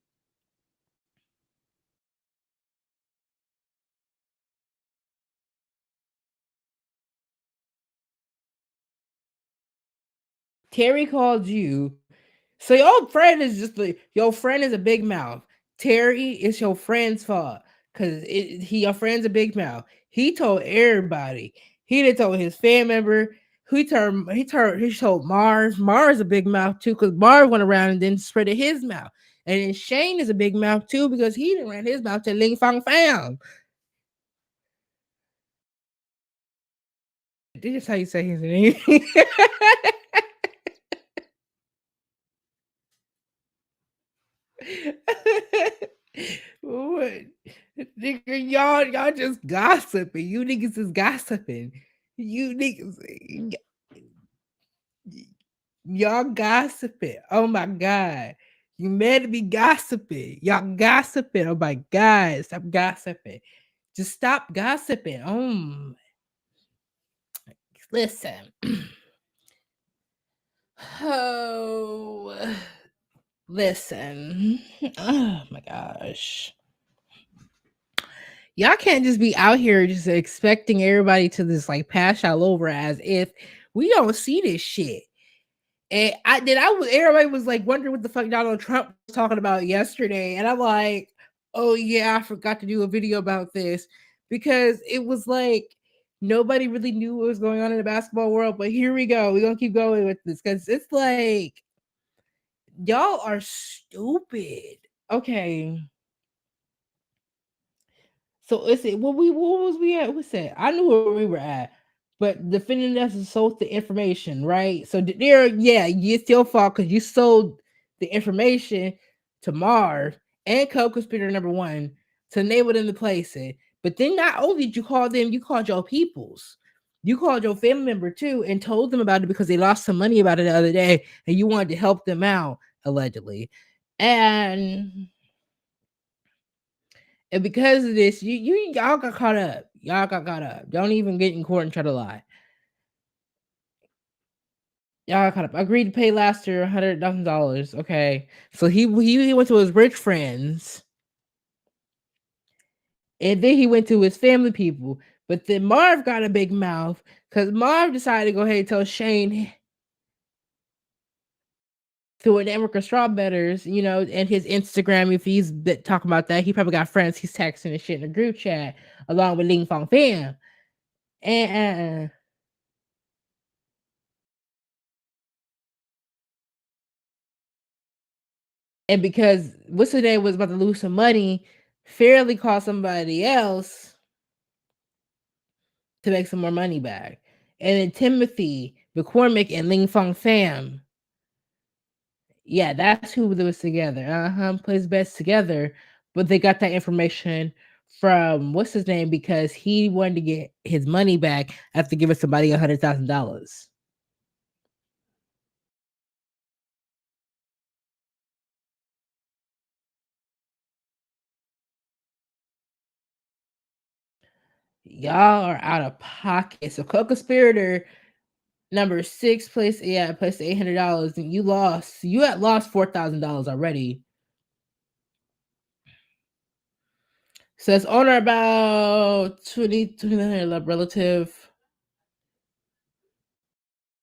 Terry called you. So your friend is just like your friend is a big mouth. Terry is your friend's fault because your friend's a big mouth. He told everybody. He did told his fan member. He told Mars. Mars a big mouth too because Mars went around and then spread his mouth. And then Shane is a big mouth too because he didn't ran his mouth to Ling Fang Fang. This is how you say his name. What? Nigga, y'all just gossiping. You niggas is gossiping. You niggas Y'all gossiping. Oh my god. You mad to be gossiping. Y'all gossiping. Oh my god. Stop gossiping. Just stop gossiping. Listen. Oh, listen. Oh my gosh. Y'all can't just be out here just expecting everybody to just like pass y'all over as if we don't see this shit. And everybody was like wondering what the fuck Donald Trump was talking about yesterday. And I'm like, oh yeah, I forgot to do a video about this because it was like nobody really knew what was going on in the basketball world. But here we go. We're gonna keep going with this because it's like y'all are stupid. Okay. So let's see. What was we at? What's that? I knew where we were at, but defending us and sold the information, right? So there, yeah, it's your fault because you sold the information to Marv and co-conspirator number one to enable them to place it. But then not only did you call them, you called your peoples. You called your family member too and told them about it because they lost some money about it the other day and you wanted to help them out, allegedly. And because of this, y'all got caught up. Y'all got caught up. Don't even get in court and try to lie. Y'all got caught up. Agreed to pay last year $100,000. Okay, so he went to his rich friends, and then he went to his family people. But then Marv got a big mouth because Marv decided to go ahead and tell Shane through a network of straw betters, and his Instagram. If he's talking about that, he probably got friends. He's texting and shit in a group chat along with Ling Fong Fam. And And because what's her name was about to lose some money, Fairly called somebody else to make some more money back. And then Timothy, McCormick, and Ling Fong Pham. Yeah, that's who was together. Plays best together. But they got that information from what's his name because he wanted to get his money back after giving somebody $100,000. Y'all are out of pocket. So co-conspirator number 6 placed $800 and you lost. You had lost $4,000 already. So it's on or about 20 relative.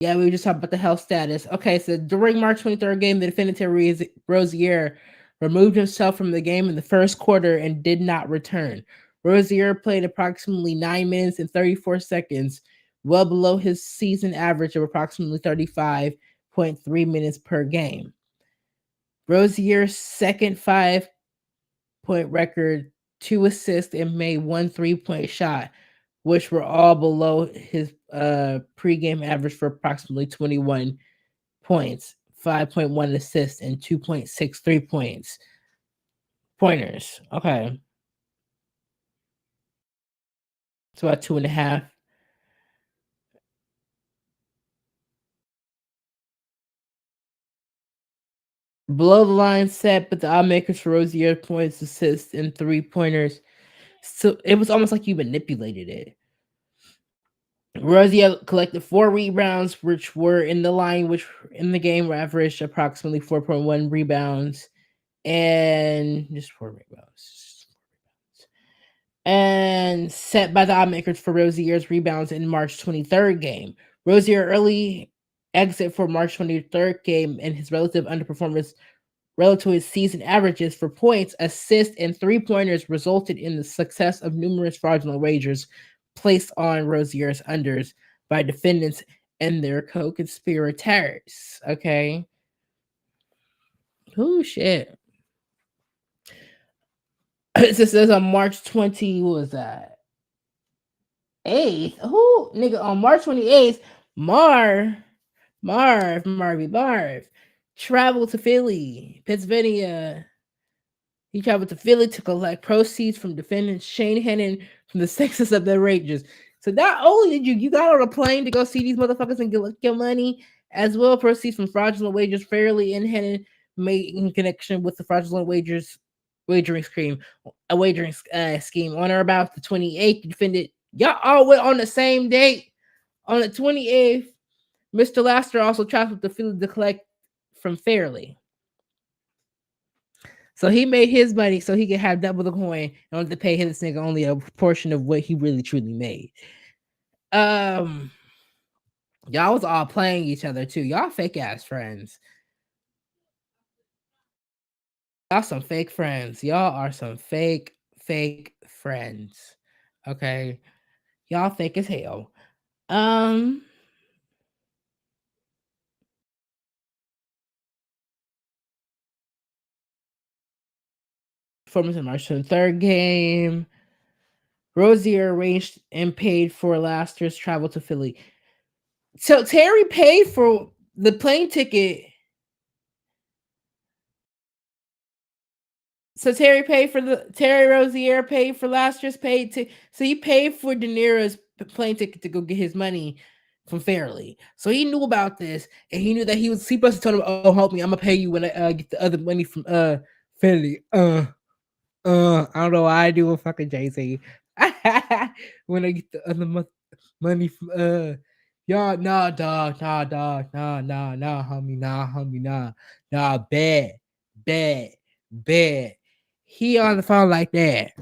Yeah, we were just talking about the health status. Okay, so during March 23rd game, the defendant Rozier removed himself from the game in the first quarter and did not return. Rozier played approximately 9 minutes and 34 seconds, well below his season average of approximately 35.3 minutes per game. Rozier's second 5-point record, 2 assists, and made 1 3-point shot, which were all below his pregame average for approximately 21 points, 5.1 assists, and 2.63 pointers. Okay. It's about 2.5. Below the line set, but the odd makers for Rozier points, assists, and 3-pointers. So it was almost like you manipulated it. Rozier collected 4 rebounds, which were in the line, which in the game averaged approximately 4.1 rebounds, and just 4 rebounds. And set by the odd makers for Rozier's rebounds in March 23rd game. Rozier early exit for March 23rd game and his relative underperformance relative to his season averages for points, assists, and 3-pointers resulted in the success of numerous fraudulent wagers placed on Rozier's unders by defendants and their co-conspirators. Okay. Oh shit. It says on March 20, what was that? 8th. Who nigga on March 28th, Marv traveled to Philly, Pennsylvania. He traveled to Philly to collect proceeds from defendant Shane Hennon from the sexes of the Rangers. So not only did you got on a plane to go see these motherfuckers and get your money, as well proceeds from fraudulent wagers fairly and hidden made in connection with the fraudulent wagering scheme, a wagering scheme on or about the 28th. Defended y'all all went on the same date. On the 28th, Mr. Laster also traveled to Philly to collect from Fairley. So he made his money so he could have double the coin and only to pay his nigga only a portion of what he really truly made. Um, y'all was all playing each other too. Y'all fake ass friends. Y'all some fake friends. Y'all are some fake friends. Okay. Y'all fake as hell. Um Performance in March 23rd game. Rosier arranged and paid for Laster's travel to Philly. So Terry paid for the plane ticket. So Terry Rosier paid for Laster's paid to so he paid for De Niro's plane ticket to go get his money from Fairley. So he knew about this and he knew that he supposed to tell him, "Oh, help me, I'm gonna pay you when I get the other money from Fairley." I don't know why I do a fucking Jay-Z. When I get the other money from y'all, nah, dog, nah, homie, nah, bad. He on the phone like that.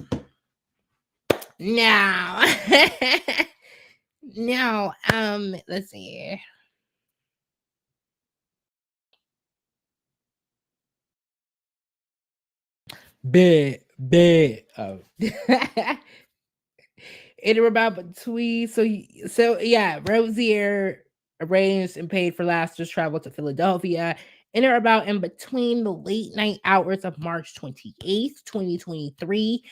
No, no. Let's see. Bad. Oh. It were about between so yeah, Rosier arranged and paid for Laster's travel to Philadelphia. And they're about in between the late night hours of March 28th, 2023,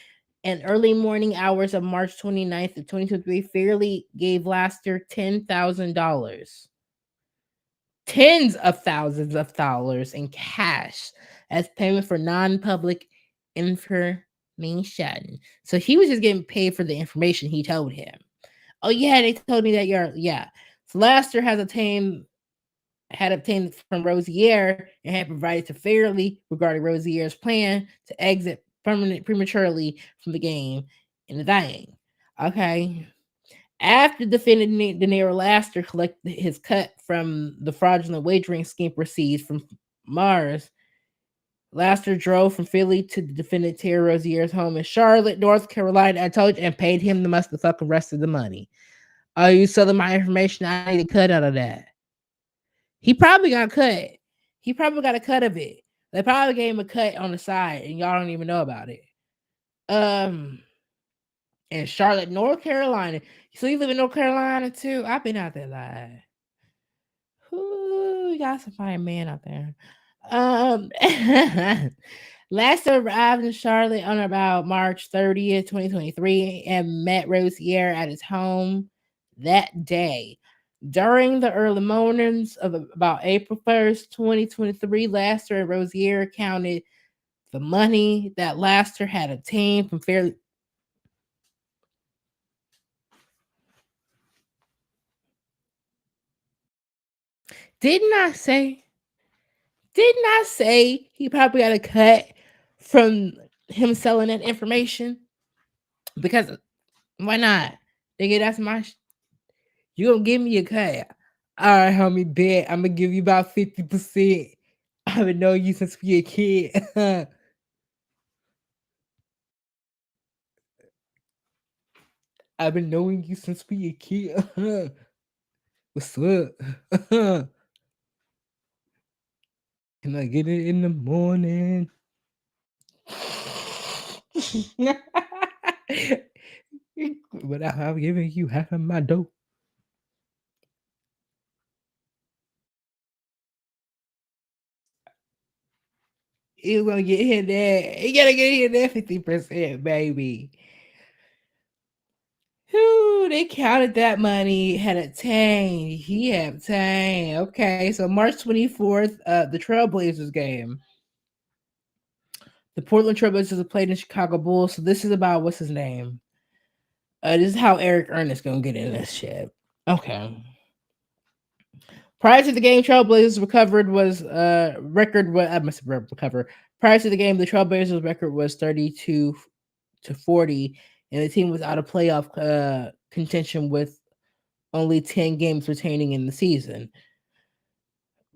and early morning hours of March 29th of 2023. Fairley gave Laster $10,000, tens of thousands of dollars in cash as payment for non-public information. So he was just getting paid for the information he told him. Oh yeah, they told me that you're yeah. So Laster had obtained from Rosier and had provided to Fairley regarding Rosier's plan to exit prematurely from the game in the dying. Okay. After defendant De Niro Laster collected his cut from the fraudulent wagering scheme proceeds from Mars, Laster drove from Philly to the defendant Terry Rosier's home in Charlotte, North Carolina, I told you, and paid him the motherfucking rest of the money. Are you selling my information? I need a cut out of that. He probably got cut. He probably got a cut of it. They probably gave him a cut on the side, and y'all don't even know about it. In Charlotte, North Carolina. So you live in North Carolina too? I've been out there live. Ooh, you got some fine man out there. Um, Laster arrived in Charlotte on about March 30th, 2023, and met Rosier at his home that day. During the early mornings of about April 1st, 2023, Laster and Rosier counted the money that Laster had obtained from Fairly. Didn't I say? Didn't I say he probably got a cut from him selling that information? Because why not? Nigga, that's my. You gonna give me a cut? All right, homie, bet I'm gonna give you about 50%. I've been knowing you since we a kid. I've been knowing you since we a kid. What's up? Can I get it in the morning? Without giving you half of my dough. You gonna get hit that. You gotta get hit that 50%, baby. Whew, they counted that money, had obtained. He had obtained. Okay, so March 24th, the Trailblazers game. The Portland Trailblazers played in Chicago Bulls. So this is about what's his name? This is how Eric Ernest gonna get in this shit. Okay. Prior to the game, Trailblazers recovered was record. What I must recover. Prior to the game, the Trailblazers record was 32-40, and the team was out of playoff contention with only 10 games retaining in the season.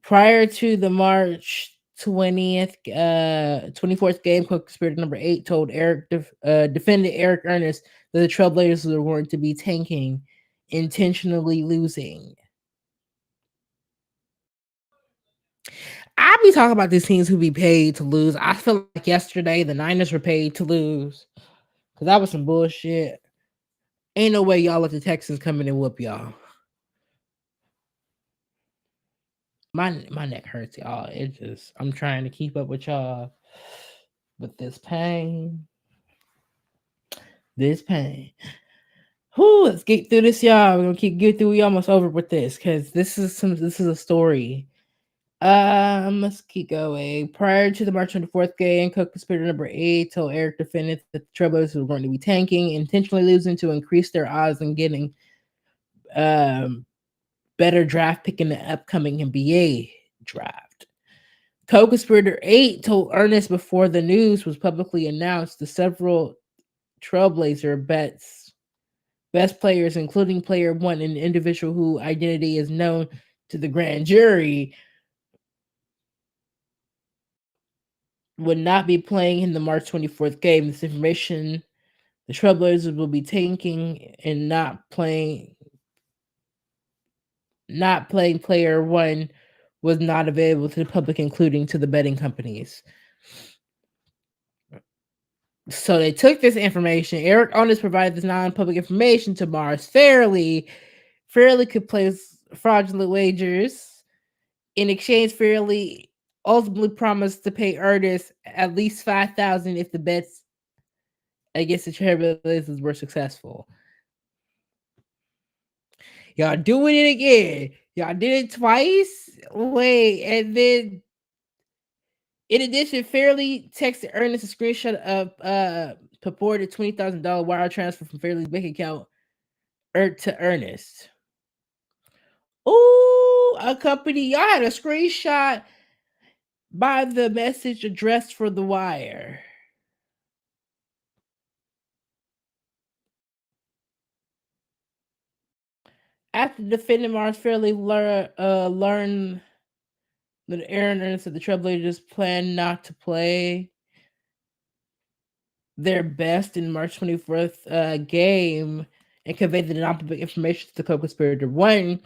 Prior to the March 20th, 24th game, co-conspirator number 8 told defendant Eric Ernest that the Trailblazers were going to be tanking, intentionally losing. I be talking about these teams who be paid to lose. I feel like yesterday the Niners were paid to lose because that was some bullshit. Ain't no way y'all let the Texans come in and whoop y'all. My neck hurts, y'all. It just I'm trying to keep up with y'all with this pain. This pain. Whew, let's get through this, y'all. We're gonna get through. We almost over with this because this is a story. Let's keep going. Prior to the March 24th game, co-conspirator number 8 told Eric defendant that the Trailblazers were going to be tanking, intentionally losing to increase their odds in getting better draft pick in the upcoming NBA draft. Co-conspirator 8 told Ernest before the news was publicly announced the several Trailblazer best players, including player 1, an individual whose identity is known to the grand jury, would not be playing in the March 24th game. This information, the Trailblazers will be tanking and not playing player 1 was not available to the public, including to the betting companies. So they took this information. Eric Ernest provided this non-public information to Mars Fairley. Fairley could place fraudulent wagers. In exchange, Fairley ultimately promised to pay Ernest at least $5,000 if the bets against the Trailblazers were successful. Y'all doing it again. Y'all did it twice. Wait, and then in addition, Fairley texted Ernest a screenshot of purported $20,000 wire transfer from Fairley's bank account to Ernest. Ooh, a company. Y'all had a screenshot by the message addressed for the wire. After defendant Mars Fairley learned that Aaron Ernest of the Trailblazers planned not to play their best in March 24th game and conveyed the non-public information to the co-conspirator 1,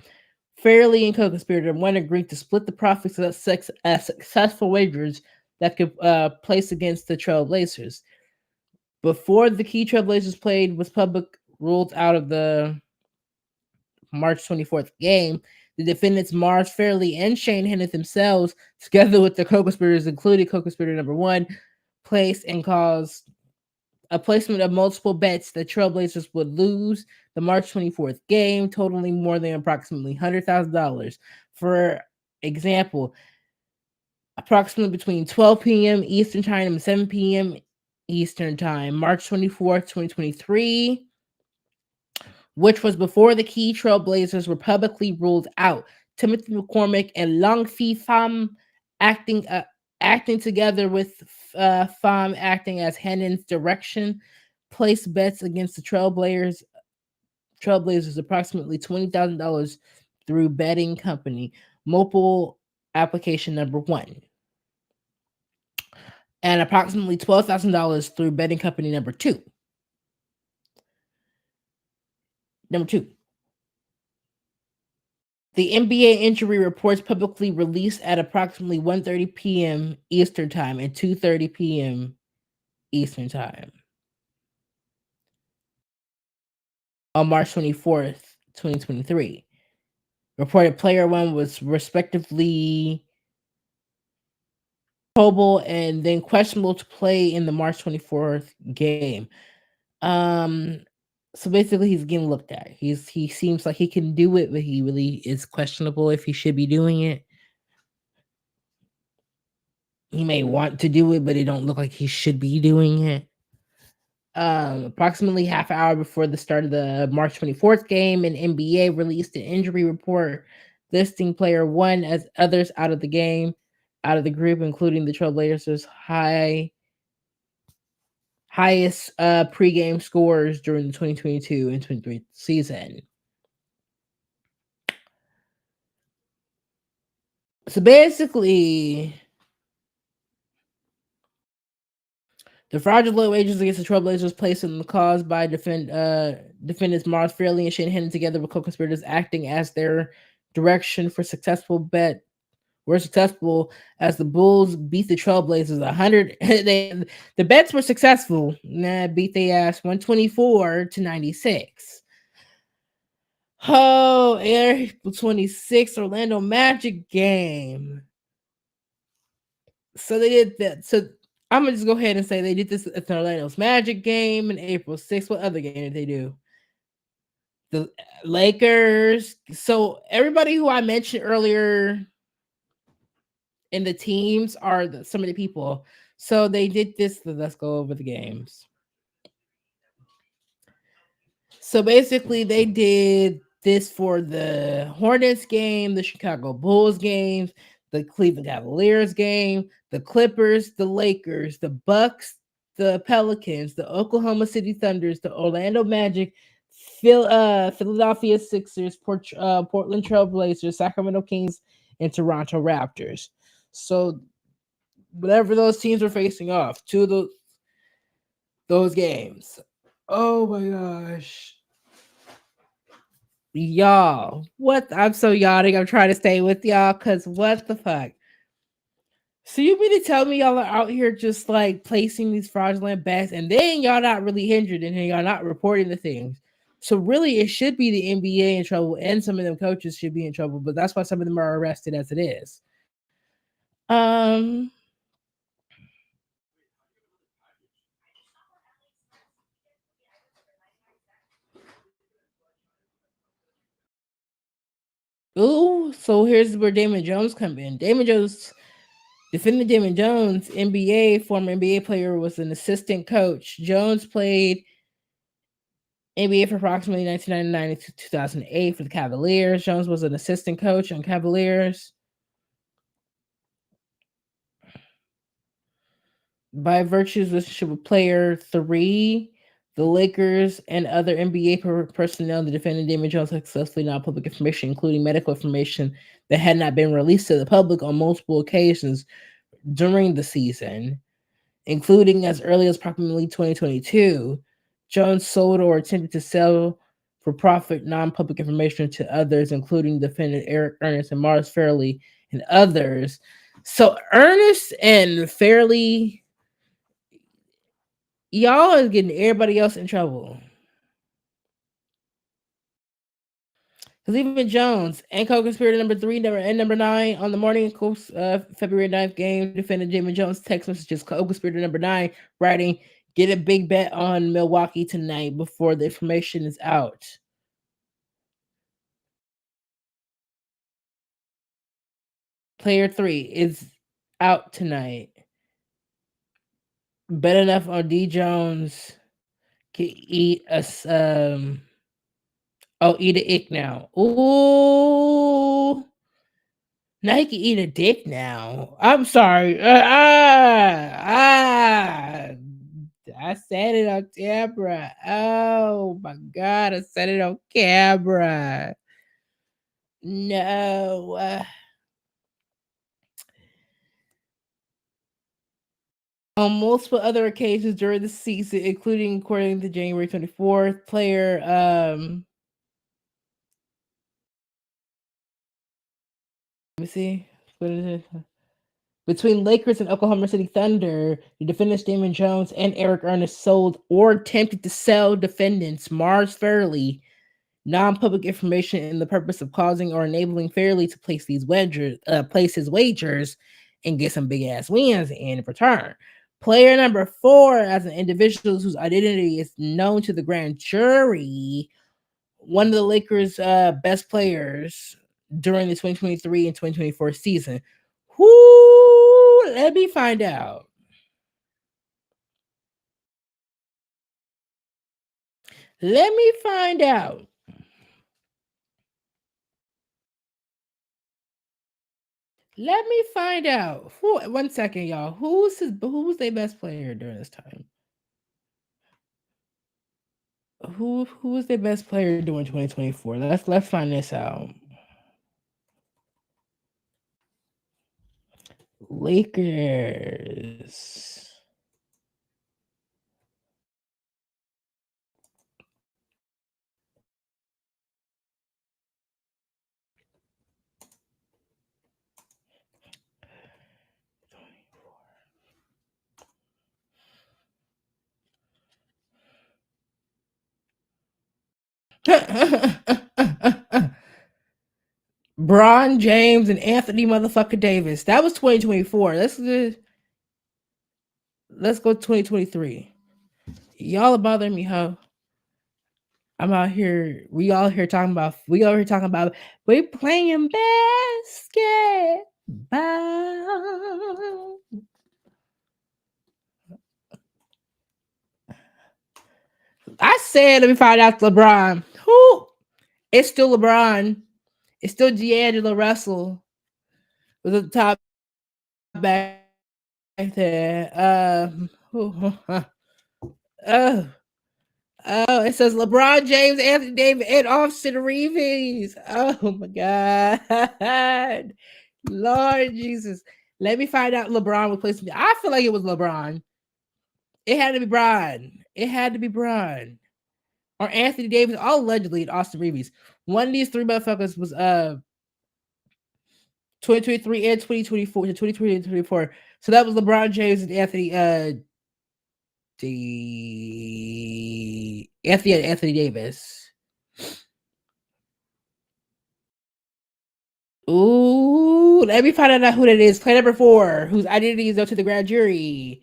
Fairley and co-conspirator 1 agreed to split the profits of successful wagers that could place against the Trailblazers. Before the key Trailblazers played was public ruled out of the March 24th game, the defendants Mars Fairley and Shane Henneth themselves, together with the co-conspirators, including co-conspirator number 1, placed and caused a placement of multiple bets that Trailblazers would lose the March 24th game, totaling more than approximately $100,000. For example, approximately between 12 p.m. Eastern Time and 7 p.m. Eastern Time, March 24th, 2023, which was before the key Trailblazers were publicly ruled out. Timothy McCormick and Long Phi Pham acting together with Pham acting as Hennon's direction, placed bets against the Trailblazers approximately $20,000 through betting company mobile application number 1, and approximately $12,000 through betting company number 2. Number 2. The NBA injury reports publicly released at approximately 1:30 p.m. Eastern Time and 2:30 p.m. Eastern Time on March 24th, 2023. Reported player 1 was respectively probable and then questionable to play in the March 24th game. So basically he's getting looked at. He seems like he can do it, but he really is questionable if he should be doing it. He may want to do it, but it don't look like he should be doing it. Approximately half hour before the start of the March 24th game, an NBA released an injury report listing player one as others out of the game, out of the group, including the Trailblazers' highest pregame scores during the 2022 and 23 season. So basically, the fraudulent wages against the Trailblazers placed in the cause by defendants Mars Fairley and Shane Hennon together with co-conspirators acting as their direction for successful bet were successful as the Bulls beat the Trailblazers 100. The bets were successful. Beat their ass 124-96. Oh, April 26 Orlando Magic game. So they did that. So I'm gonna just go ahead and say they did this at the Orlando's Magic game in April 6th. What other game did they do? The Lakers. So everybody who I mentioned earlier in the teams are some of the people. So they did this. Let's go over the games. So basically, they did this for the Hornets game, the Chicago Bulls games, the Cleveland Cavaliers game, the Clippers, the Lakers, the Bucks, the Pelicans, the Oklahoma City Thunders, the Orlando Magic, Philadelphia Sixers, Portland Trailblazers, Sacramento Kings, and Toronto Raptors. So whatever those teams were facing off, two of those games. Oh my gosh. Y'all, what? I'm so yawning. I'm trying to stay with y'all because what the fuck? So you mean to tell me y'all are out here just like placing these fraudulent bets and then y'all not really injured and then y'all not reporting the things? So really, it should be the NBA in trouble and some of them coaches should be in trouble, but that's why some of them are arrested as it is. Um. Ooh, so here's where Damon Jones come in. Damon Jones, defending Damon Jones, former NBA player, was an assistant coach. Jones played NBA for approximately 1999 to 2008 for the Cavaliers. Jones was an assistant coach on Cavaliers. By virtue of his relationship with player three, the Lakers and other NBA personnel, the defendant Damon Jones successfully non-public information, including medical information that had not been released to the public on multiple occasions during the season, including as early as approximately 2022. Jones sold or attempted to sell for profit non-public information to others, including defendant Eric Ernest and Mars Fairley and others. So Ernest and Fairley, y'all is getting everybody else in trouble. Because even Jones and co-conspirator number 3 and number 9 on the morning of February 9th game, defendant Damon Jones text messages co-conspirator number 9 writing, "Get a big bet on Milwaukee tonight before the information is out." Player 3 is out tonight. Bet enough on D Jones can eat eat a ick now. Ooh. Now he can eat a dick now. I'm sorry. I said it on camera. Oh my god, I said it on camera. No. On multiple other occasions during the season, including according to January 24th, player let me see. What is it? Between Lakers and Oklahoma City Thunder, the defendants Damon Jones and Eric Ernest sold or attempted to sell defendants Mars Fairley non-public information in the purpose of causing or enabling Fairley to place his wagers and get some big ass wins in return. Player number 4, as an individual whose identity is known to the grand jury, one of the Lakers' best players during the 2023 and 2024 season. Whoo, let me find out. Let me find out. Let me find out. Who? 1 second, y'all. Who was their best player during this time? Who was their best player during 2024? Let's find this out. Lakers. Bron James and Anthony motherfucker Davis. That was 2024. Let's go 2023. Y'all are bothering me, ho. I'm out here. We all here talking about. We playing basketball. I said, let me find out LeBron. Who? It's still LeBron. It's still D'Angelo Russell was at the top back there. It says LeBron James, Anthony Davis, and Austin Reeves. Oh my God. Lord Jesus. Let me find out LeBron replaced me. I feel like it was LeBron. It had to be Brian. It had to be Brian. Or Anthony Davis, all allegedly, and Austin Reeves. One of these three motherfuckers was 2023 and 2024 to 2023 and 2024. So that was LeBron James and Anthony Davis. Ooh, let me find out who that is. Player number 4, whose identity is up to the grand jury.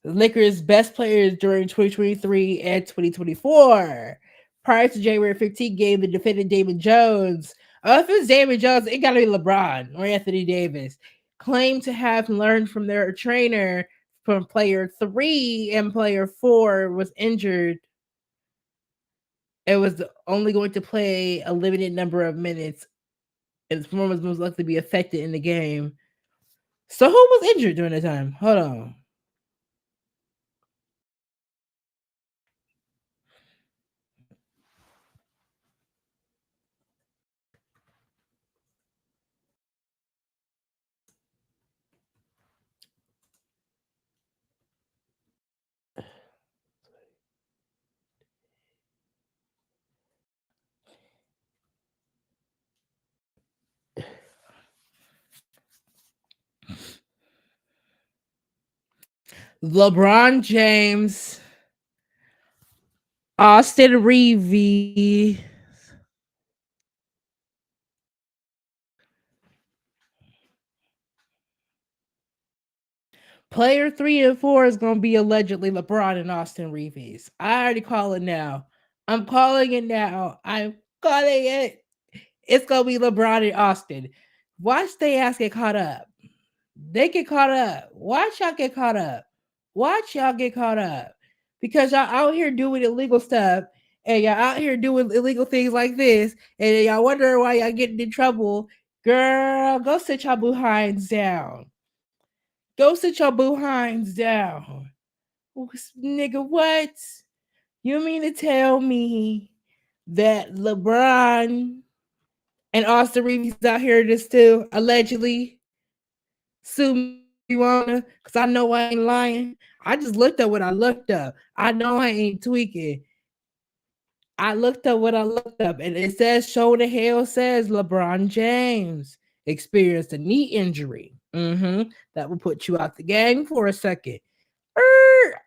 The Lakers' best players during 2023 and 2024. Prior to January 15th game, the defendant Damon Jones. If it's Damon Jones, it gotta be LeBron or Anthony Davis. Claimed to have learned from their trainer from player 3 and player 4 was injured. It was only going to play a limited number of minutes, and his performance was likely to be affected in the game. So who was injured during that time? Hold on. LeBron James, Austin Reeves, player 3 and 4 is going to be allegedly LeBron and Austin Reeves. I already call it now. I'm calling it now. I'm calling it. It's going to be LeBron and Austin. Watch they ass get caught up. They get caught up. Watch y'all get caught up. Watch y'all get caught up. Because y'all out here doing illegal stuff and y'all out here doing illegal things like this and y'all wondering why y'all getting in trouble. Girl, go sit y'all behinds down. Go sit your behinds down. Nigga, what? You mean to tell me that LeBron and Austin Reeves out here just still allegedly sue me wanna? Because I know I ain't lying. I just looked up what I looked up. I know I ain't tweaking. I looked up what I looked up, and it says show the hell says LeBron James experienced a knee injury. That will put you out the game for a second.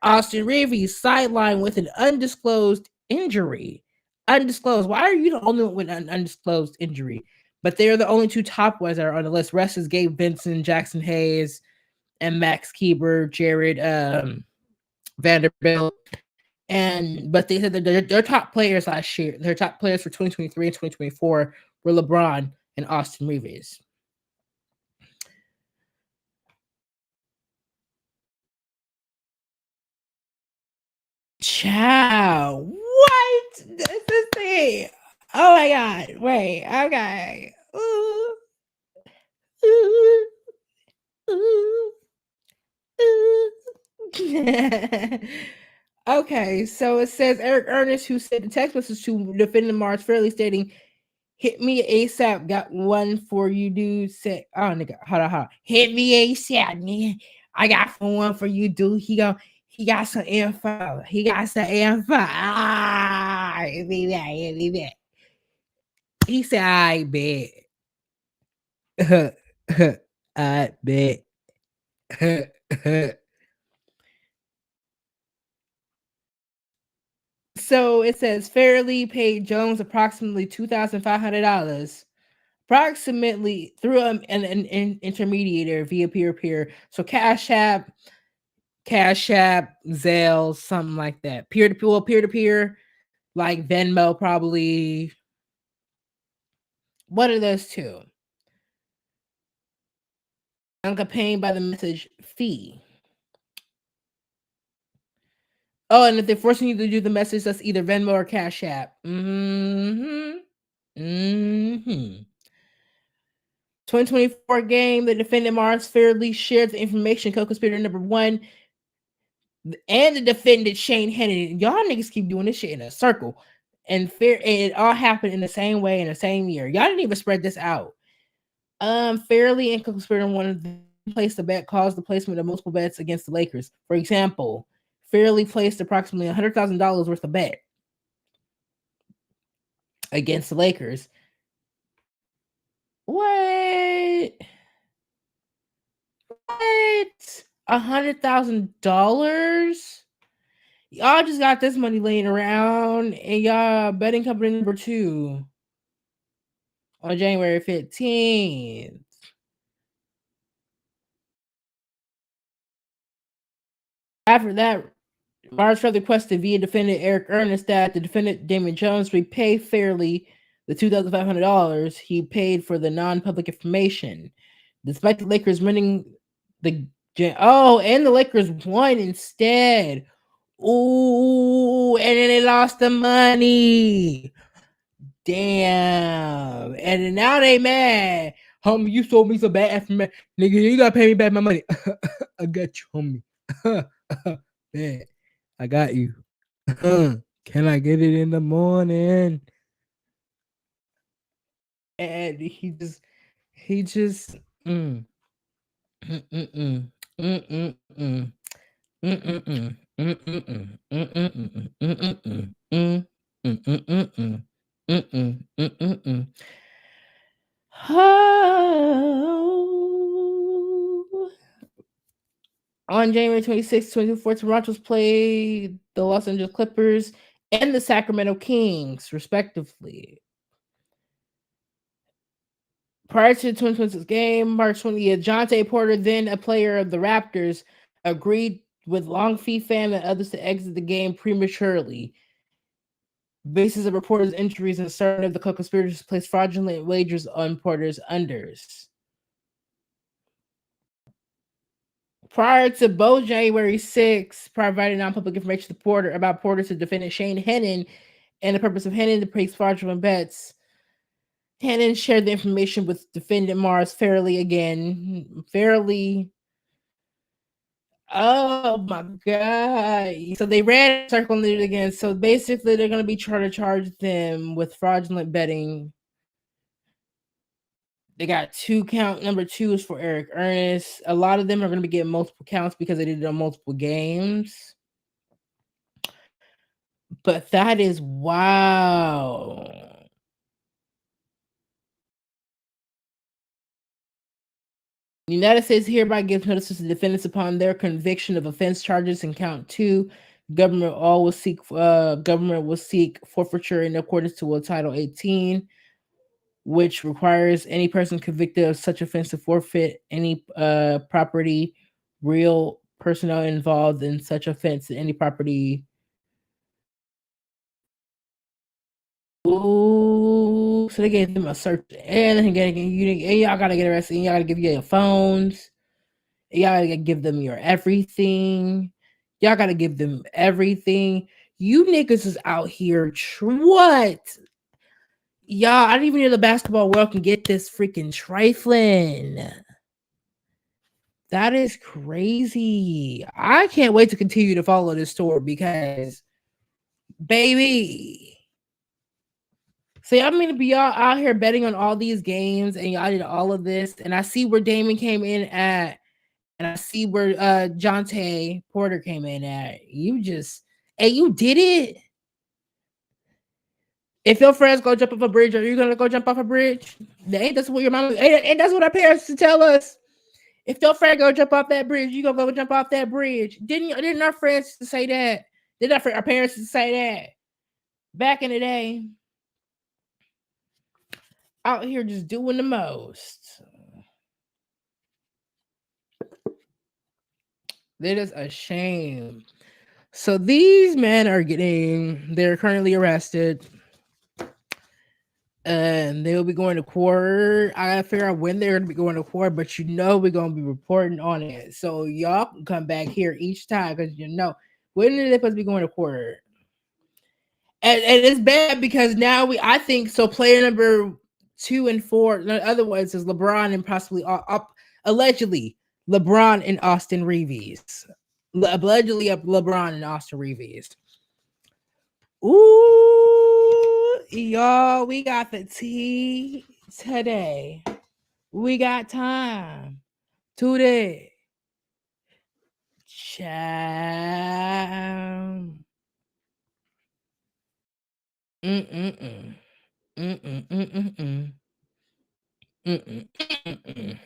Austin Reeves sidelined with an undisclosed injury. Undisclosed. Why are you the only one with an undisclosed injury? But they're the only two top ones that are on the list. Rest is Gabe Vincent, Jackson Hayes, and Max Keeber, Jared Vanderbilt. But they said that their top players last year, their top players for 2023 and 2024 were LeBron and Austin Reeves. Ciao. What? This is it. Oh my God. Wait. Okay. Ooh. Ooh. Okay, so it says Eric Ernest, who sent the text message to defendant Mars Fairley stating, "Hit me ASAP. Got one for you, dude." Said, "Oh, nigga, hold on. Hit me ASAP, nigga. I got one for you, dude. He got some info. He got some info. Ah, hit me back. Hit me back." He said, "I bet. I bet." So it says Fairley paid Jones approximately $2,500, approximately through an intermediary via peer-to-peer. So Cash App, Zelle, something like that. Peer-to-peer, like Venmo, probably. One of those two. I'm paying by the message fee. Oh, and if they're forcing you to do the message, that's either Venmo or Cash App. 2024 game, the defendant Mars Fairley shared the information co-conspirator number one and the defendant Shane Hennedy. Y'all niggas keep doing this shit in a circle. And it all happened in the same way in the same year. Y'all didn't even spread this out. Fairley and co-conspirator one of them placed a bet caused the placement of multiple bets against the Lakers. For example, Fairley placed approximately $100,000 worth of bet against the Lakers. What? What? $100,000? Y'all just got this money laying around, and y'all betting company number two on January 15th. After that, Mars further requested via defendant Eric Ernest that the defendant Damon Jones repay Fairley the $2,500 he paid for the non-public information. Despite the Lakers winning and the Lakers won instead. Ooh, and then they lost the money. Damn. And then now they mad. Homie, you sold me some bad information. Nigga, you gotta pay me back my money. I got you, homie. Man, I got you. Can I get it in the morning? And he just mm, mm, mm, mm, mm, mm, mm. Mm-mm-mm. Mm-mm-mm. Mm-mm-mm. Mm-mm-mm. Mm. Mm-mm-mm. Mm-mm. Mm-mm-mm. Oh. On January 26, 2024, Toronto's played the Los Angeles Clippers and the Sacramento Kings, respectively. Prior to the 2026 game, March 20th, Jonte Porter, then a player of the Raptors, agreed with Long Fee Pham and others to exit the game prematurely. Basis of reporters' injuries and certain of the co-conspirators placed fraudulent wagers on Porter's unders. Prior to both January 6, provided non-public information to Porter about Porter to defendant Shane Hennon and the purpose of Hennon to place fraudulent bets. Hennon shared the information with defendant Mars Fairley again. Fairley. Oh my god. So they ran circling it again. So basically they're gonna be trying to charge them with fraudulent betting. They got number two is for Eric Ernest. A lot of them are gonna be getting multiple counts because they did it on multiple games. But that is wow. The United States hereby gives notices to defendants upon their conviction of offense charges in count 2. Government will seek forfeiture in accordance to Title 18, which requires any person convicted of such offense to forfeit any property, real personnel involved in such offense, any property. Ooh, so they gave them a search, and y'all gotta get arrested. And y'all gotta give you your phones. Y'all gotta give them your everything. Y'all gotta give them everything. You niggas is out here. What? Y'all, I don't even know the basketball world can get this freaking trifling. That is crazy. I can't wait to continue to follow this story because, baby. See, I'm gonna be y'all out here betting on all these games, and y'all did all of this, and I see where Damon came in at, and I see where Jonte Porter came in at. You just, and you did it. If your friends go jump off a bridge, are you gonna go jump off a bridge? Ain't that's what your mama? Ain't that's what our parents used to tell us? If your friend go jump off that bridge, you gonna go jump off that bridge. Didn't our friends say that? Did our parents say that back in the day? Out here just doing the most. That is a shame. So these men are they're currently arrested. And they'll be going to court. I gotta figure out when they're gonna be going to court, but we're gonna be reporting on it. So y'all can come back here each time because when are they supposed to be going to court? And it's bad because now I think so. Player number 2 and 4, in other words, is LeBron and possibly allegedly LeBron and Austin Reeves. Allegedly LeBron and Austin Reeves. Ooh, y'all, we got the tea today. We got time today. Child. Mm-mm-mm. Mm-mm-mm-mm-mm. Mm-mm-mm-mm.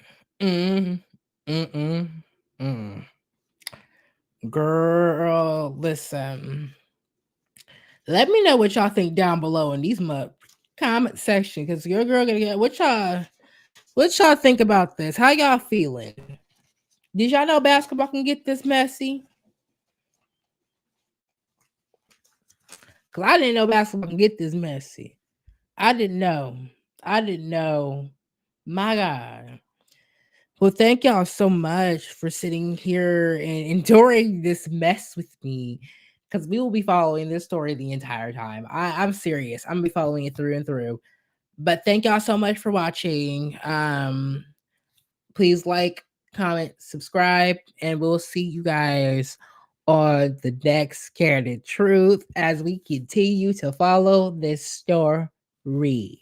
Mm-mm-mm. Girl, listen. Let me know what y'all think down below in these comment section, because your girl gonna get what y'all think about this. How y'all feeling? Did y'all know basketball can get this messy? Cause I didn't know basketball can get this messy. I didn't know. I didn't know. My God. Well, thank y'all so much for sitting here and enduring this mess with me. Because we will be following this story the entire time. I'm serious. I'm gonna be following it through and through. But thank y'all so much for watching. Please like, comment, subscribe, and we'll see you guys on the next Candid Truth as we continue to follow this story.